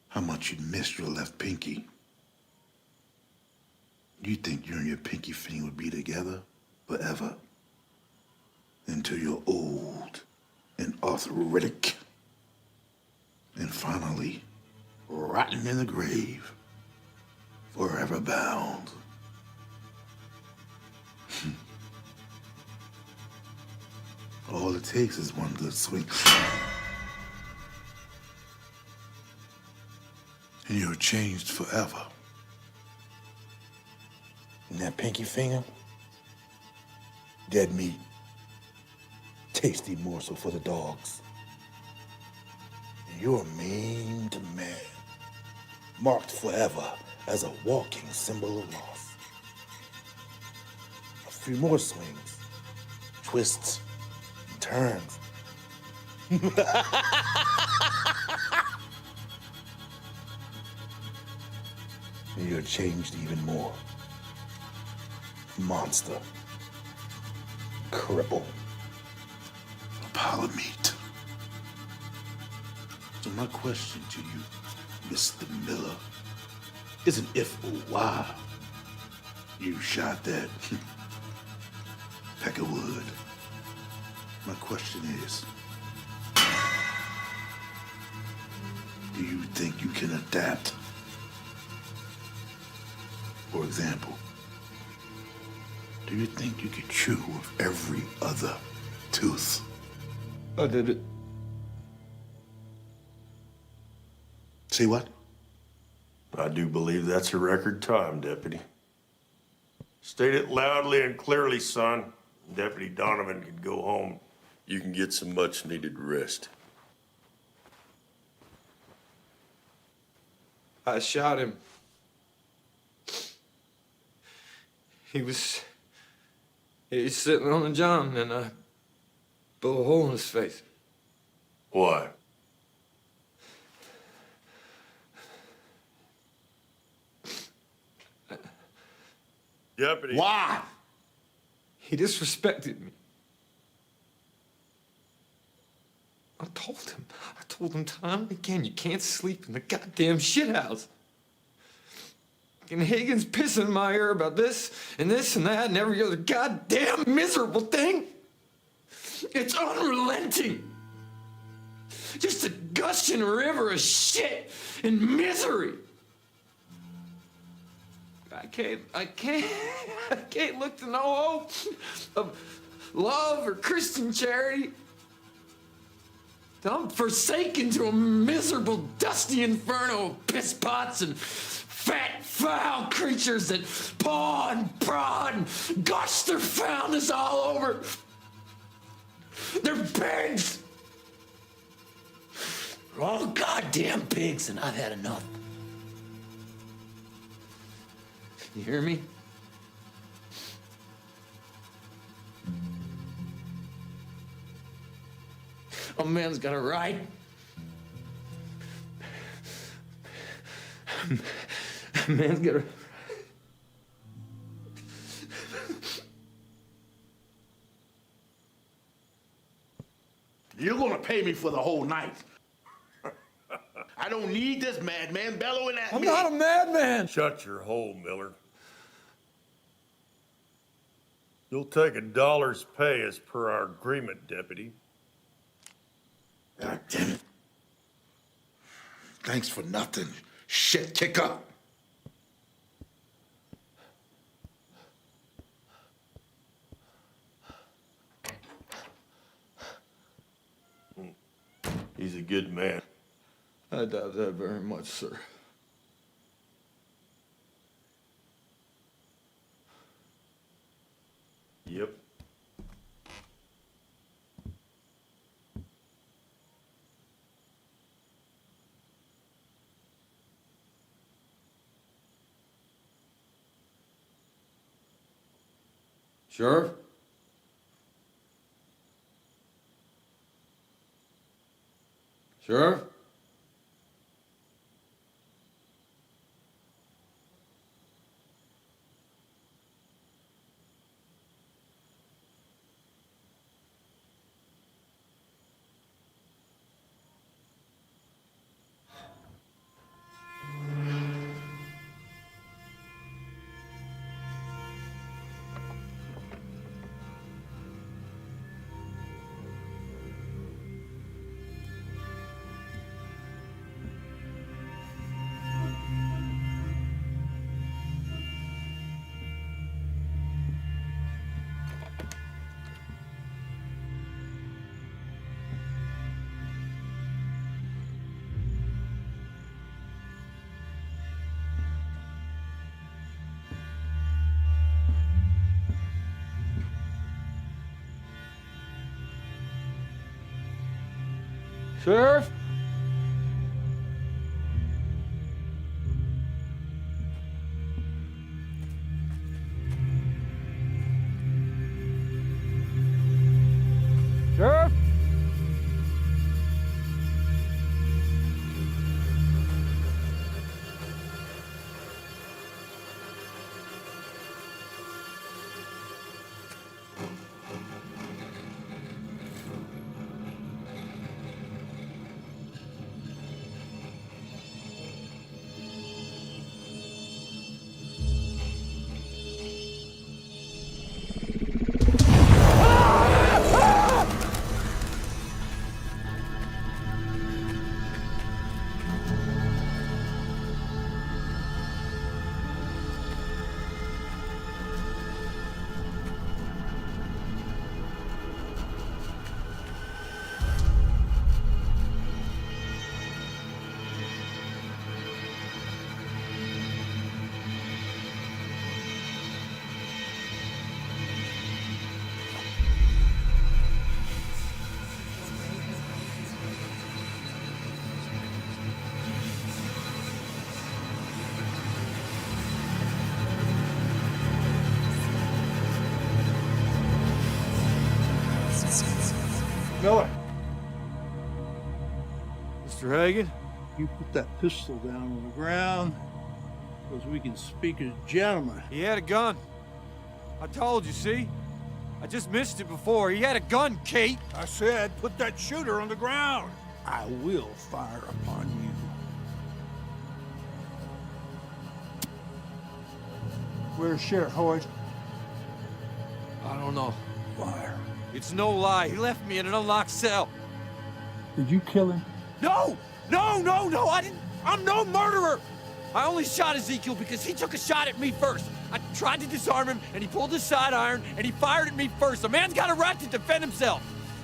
how much you missed your left pinky. You think you and your pinky finger would be together forever until you're old and arthritic and finally rotten in the grave, forever bound. All it takes is one good swing. And you're changed forever. And that pinky finger, dead meat, tasty morsel for the dogs. And you're a maimed man, marked forever as a walking symbol of loss. A few more swings, twists, and turns. And you're changed even more. Monster. Cripple. A pile of meat. So my question to you, Mr. Miller, isn't if or why you shot that peck of wood. My question is, do you think you can adapt? For example, do you think you could chew with every other tooth? I did it. Say what? I do believe that's a record time, Deputy. State it loudly and clearly, son. Deputy Donovan can go home. You can get some much-needed rest. I shot him. He's sitting on the john, and I blew a hole in his face. Why? Deputy. Why? He disrespected me. I told him time and again, you can't sleep in the goddamn shithouse. And Hagen's pissing in my ear about this and that and every other goddamn miserable thing. It's unrelenting. Just a gushing river of shit and misery. I can't look to no hope of love or Christian charity. I'm forsaken to a miserable, dusty inferno of piss pots and fat, foul creatures that paw and prod and gush their foulness all over. They're pigs. They're all goddamn pigs, and I've had enough. You hear me? A man's got a right. A man's got a... You're gonna pay me for the whole night. I don't need this madman bellowing at me. I'm not a madman. Shut your hole, Miller. You'll take $1's pay as per our agreement, Deputy. God damn it. Thanks for nothing, shit kicker. He's a good man. I doubt that very much, sir. Yep. Sheriff? Sheriff? Sheriff? Sheriff? Miller, Mr. Hagan? you put that pistol down on the ground so we can speak as gentlemen. He had a gun. I told you, see? I just missed it before. He had a gun, Kate. I said, put that shooter on the ground. I will fire upon you. Where's Sheriff Hoyt? I don't know. Liar. It's no lie. He left me in an unlocked cell. Did you kill him? No! No! I didn't. I'm no murderer! I only shot Ezekiel because he took a shot at me first. I tried to disarm him, and he pulled his side iron, and he fired at me first. A man's got a right to defend himself.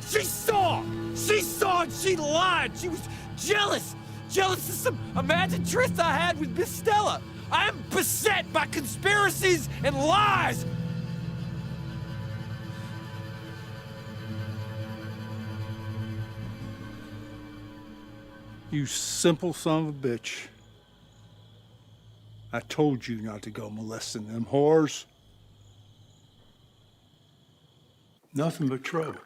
She saw, and she lied. She was jealous of some imagined tryst I had with Miss Stella. I am beset by conspiracies and lies. You simple son of a bitch. I told you not to go molesting them whores. Nothing but trouble.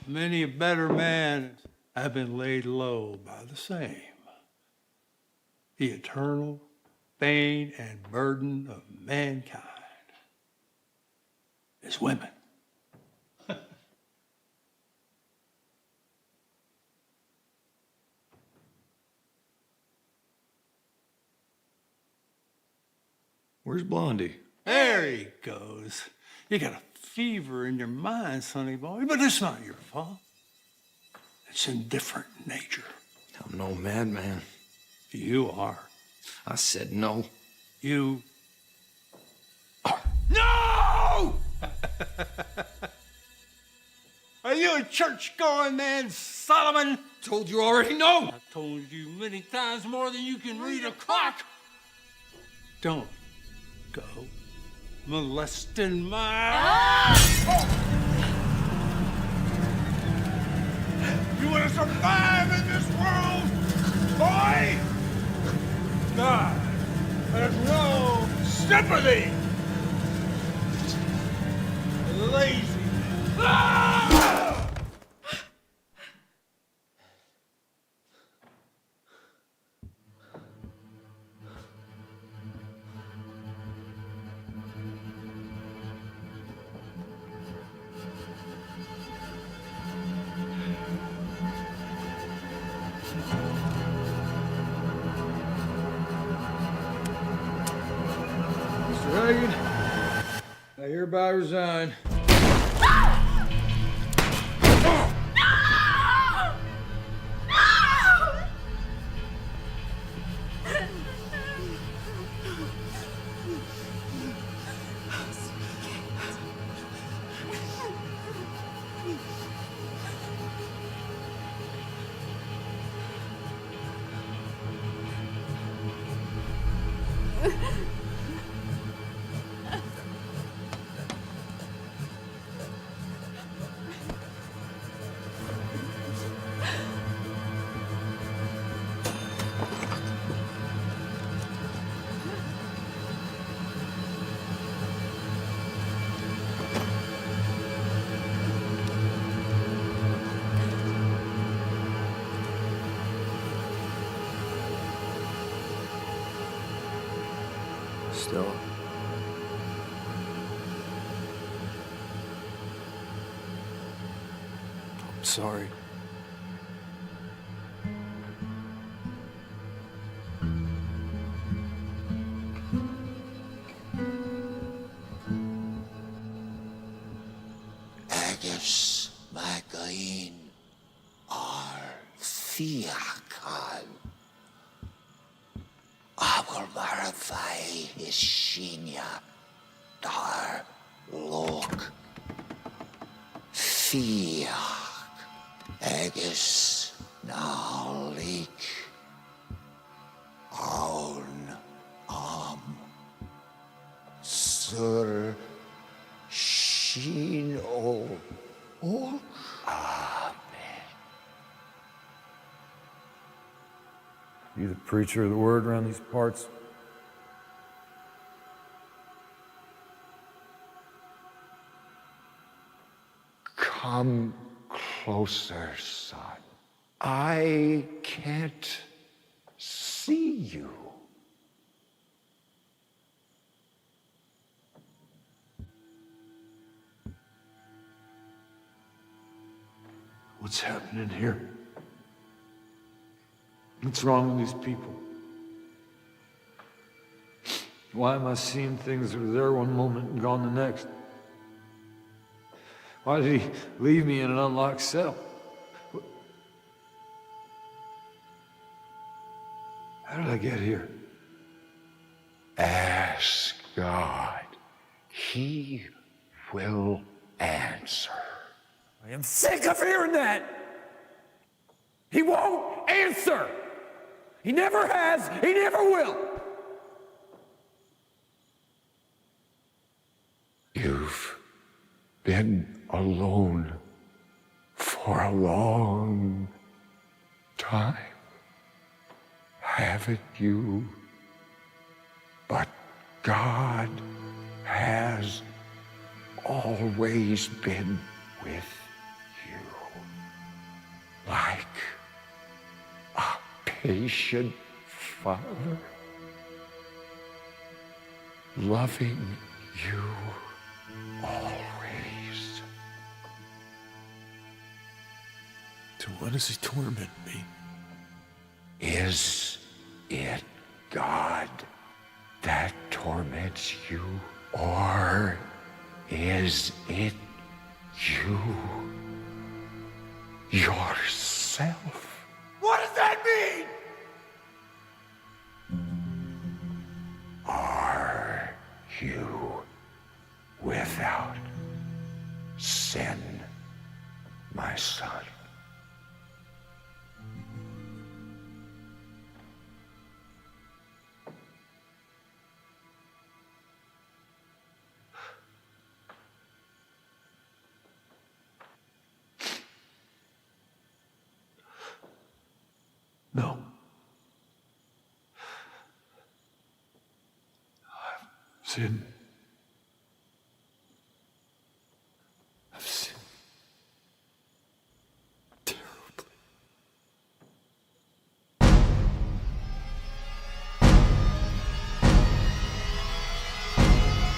Many a better man have been laid low by the same. The eternal bane and burden of mankind is women. Where's Blondie? There he goes. You got a fever in your mind, sonny boy, but it's not your fault. It's indifferent nature. I'm no madman. You are. I said no. You No! Are you a church-going man, Solomon? Told you already no. I told you many times more than you can read a clock. Don't go molesting my... You want to survive in this world, boy? God has no sympathy. Lazy. Mr. Hagen, I hereby resign. Stella. I'm sorry. Agus Magain ar Fiakan. Abel Marafai is Shinya Dar Lok Fiak Agus Nalik Aun Sur Shin O Ok. You the preacher of the word around these parts? Come closer, son. I can't see you. What's happening here? What's wrong with these people? Why am I seeing things that are there one moment and gone the next? Why did he leave me in an unlocked cell? How did I get here? Ask God. He will answer. I am sick of hearing that! He won't answer! He never has, he never will! You've been alone for a long time. haven't you? But God has always been with you, like a patient father, loving you always. To why does he torment me? Is it God that torments you, or is it you yourself? What does that mean? Are you without sin, my son? No. I've sinned. I've sinned terribly.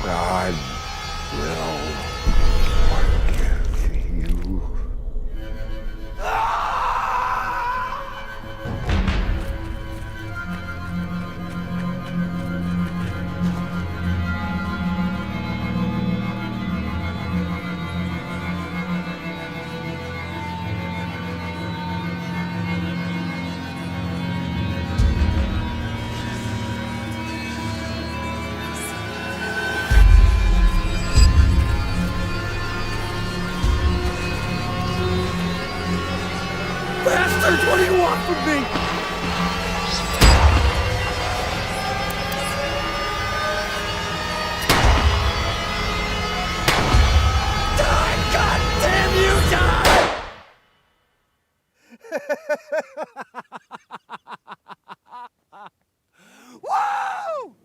God will forgive you. Bastards, what do you want from me? Die, goddamn you, die! Woo!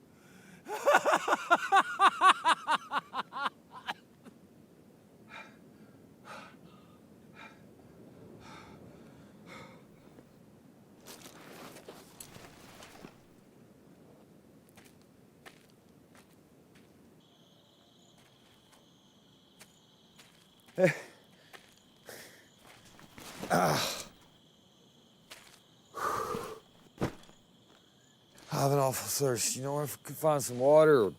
I have an awful thirst. You know, if I could find some water or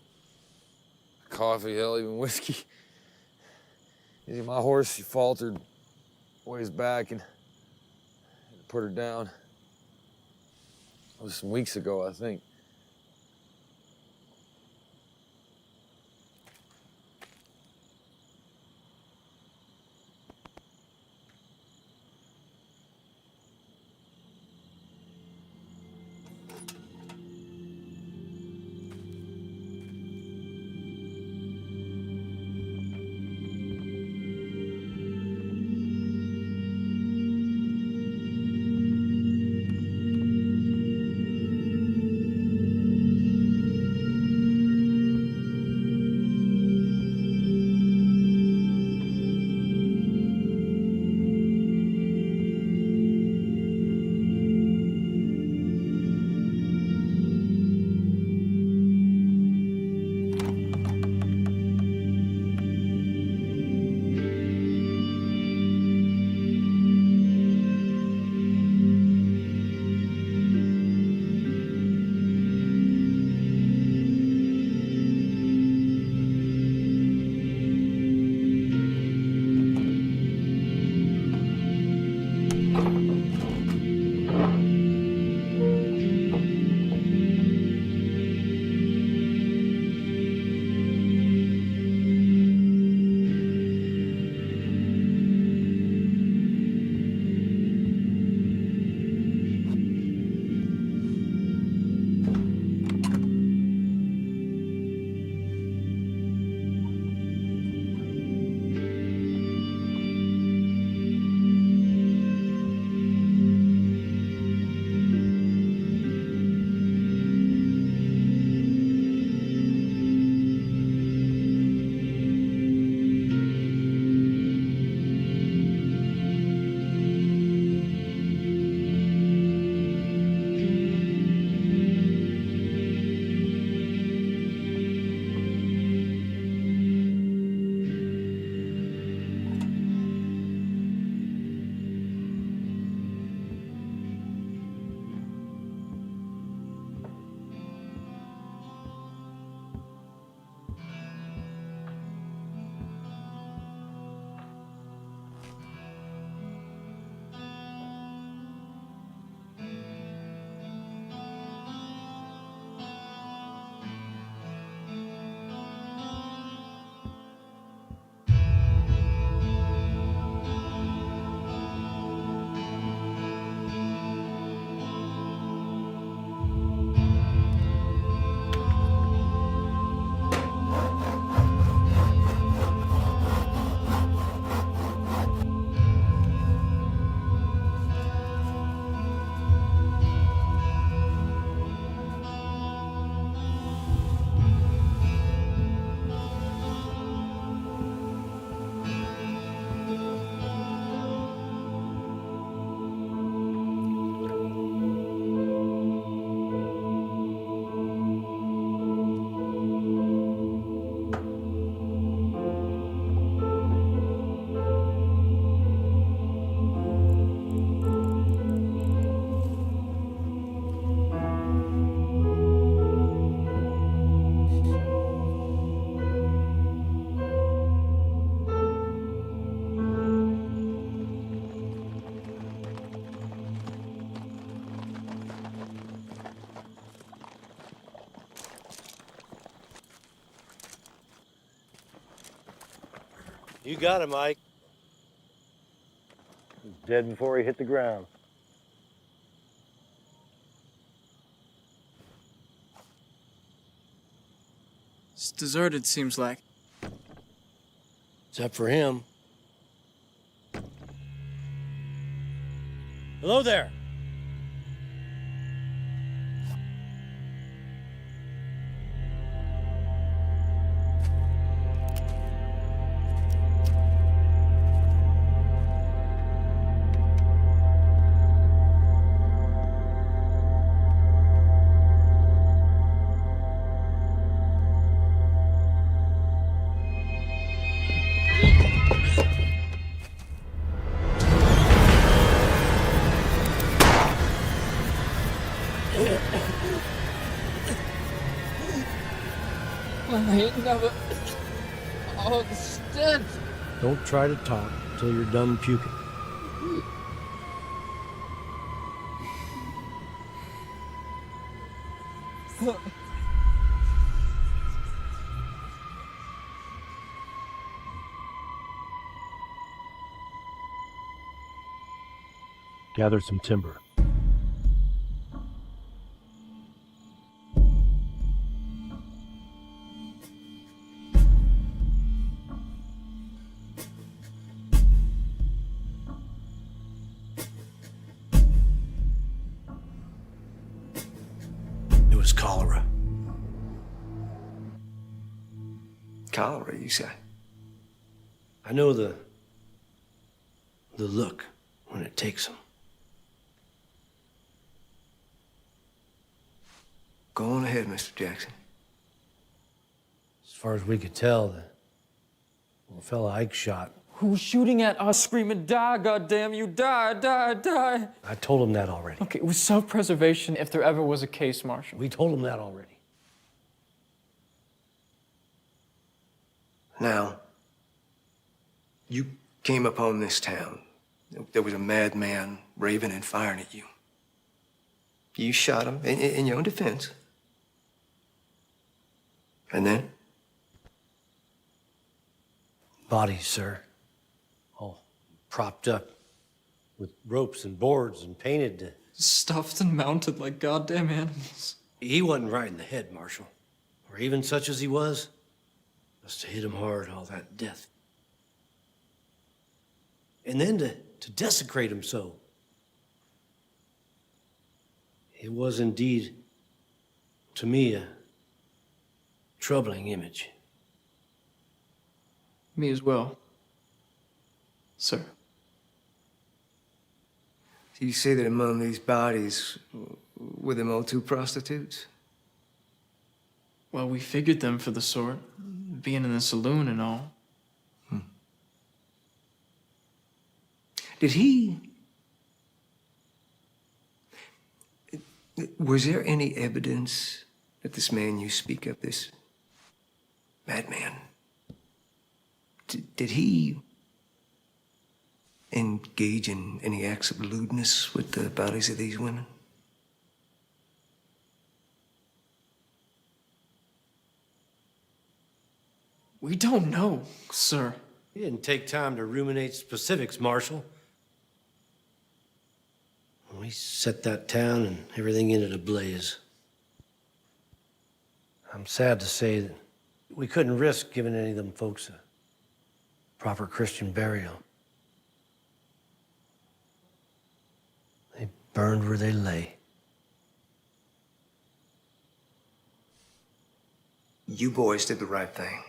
coffee, hell, even whiskey. You see, my horse, she faltered ways back and had to put her down. It was some weeks ago, I think. You got it, Mike. He was dead before he hit the ground. It's deserted, seems like. Except for him. Hello there. I never. Oh, the stench. Don't try to talk until you're done puking. Gather some timber. It was cholera. Cholera, you say? I know the look when it takes them. Go on ahead, Mr. Jackson. As far as we could tell, the little fella Ike shot. Who's shooting at us, screaming, die, goddamn you, die, die, die? I told him that already. Okay, it was self-preservation if there ever was a case, Marshal. We told him that already. Now, you came upon this town. There was a madman raving and firing at you. You shot him in your own defense. And then? Bodies, sir. All propped up with ropes and boards and painted to... Stuffed and mounted like goddamn animals. He wasn't right in the head, Marshal. Or even such as he was, must have hit him hard, all that death. And then to desecrate him so. It was indeed, to me, a troubling image. Me as well, sir. So you say that among these bodies were them all two prostitutes? Well, we figured them for the sort, being in the saloon and all. Did he... Was there any evidence that this man you speak of, this madman, did he engage in any acts of lewdness with the bodies of these women? We don't know, sir. He didn't take time to ruminate specifics, Marshal. We set that town and everything in it ablaze. I'm sad to say that we couldn't risk giving any of them folks a proper Christian burial. They burned where they lay. You boys did the right thing.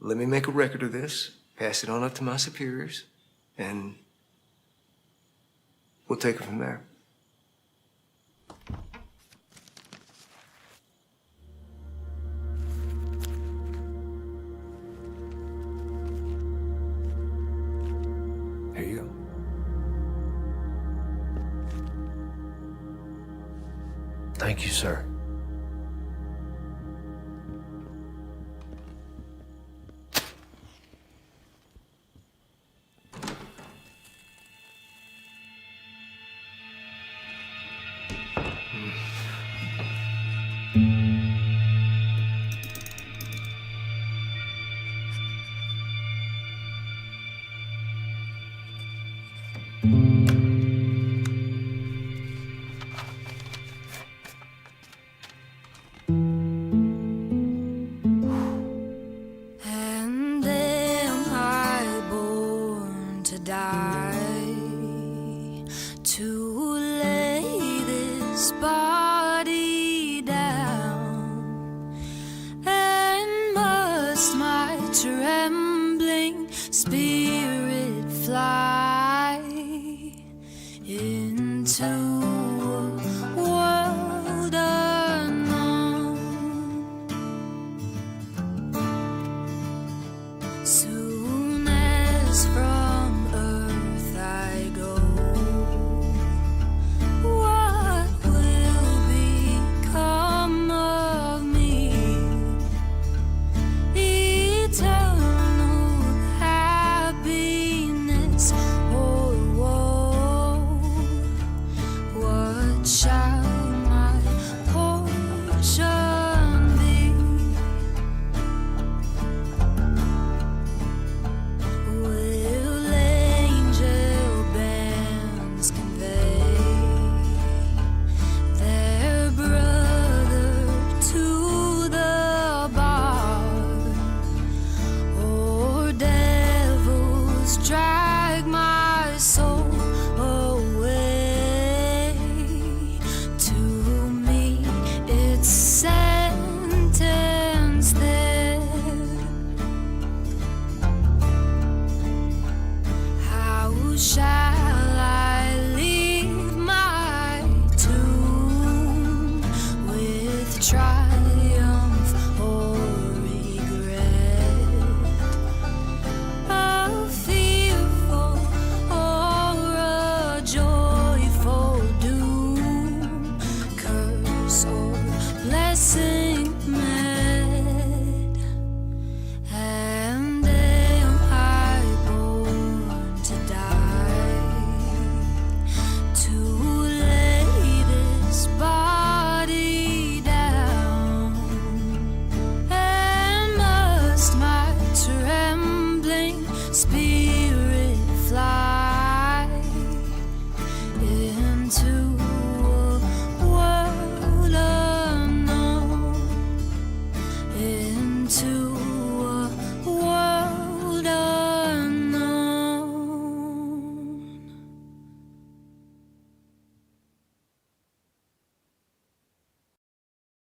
Let me make a record of this, pass it on up to my superiors, and we'll take it from there. Here you go. Thank you, sir. this body down, and must my trembling spirit fly into a world unknown? Soon as from earth I go, what will become of me? Eternal happiness or woe? What shall my portion be? Will angel bands convey their brother to the bar, or devils drag my soul away to meet its sentence there? How shall I leave my tomb with triumph or regret? A fearful or a joyful doom, curse or blessing met? And am I born to die, to lay this body down? And must my trembling spirit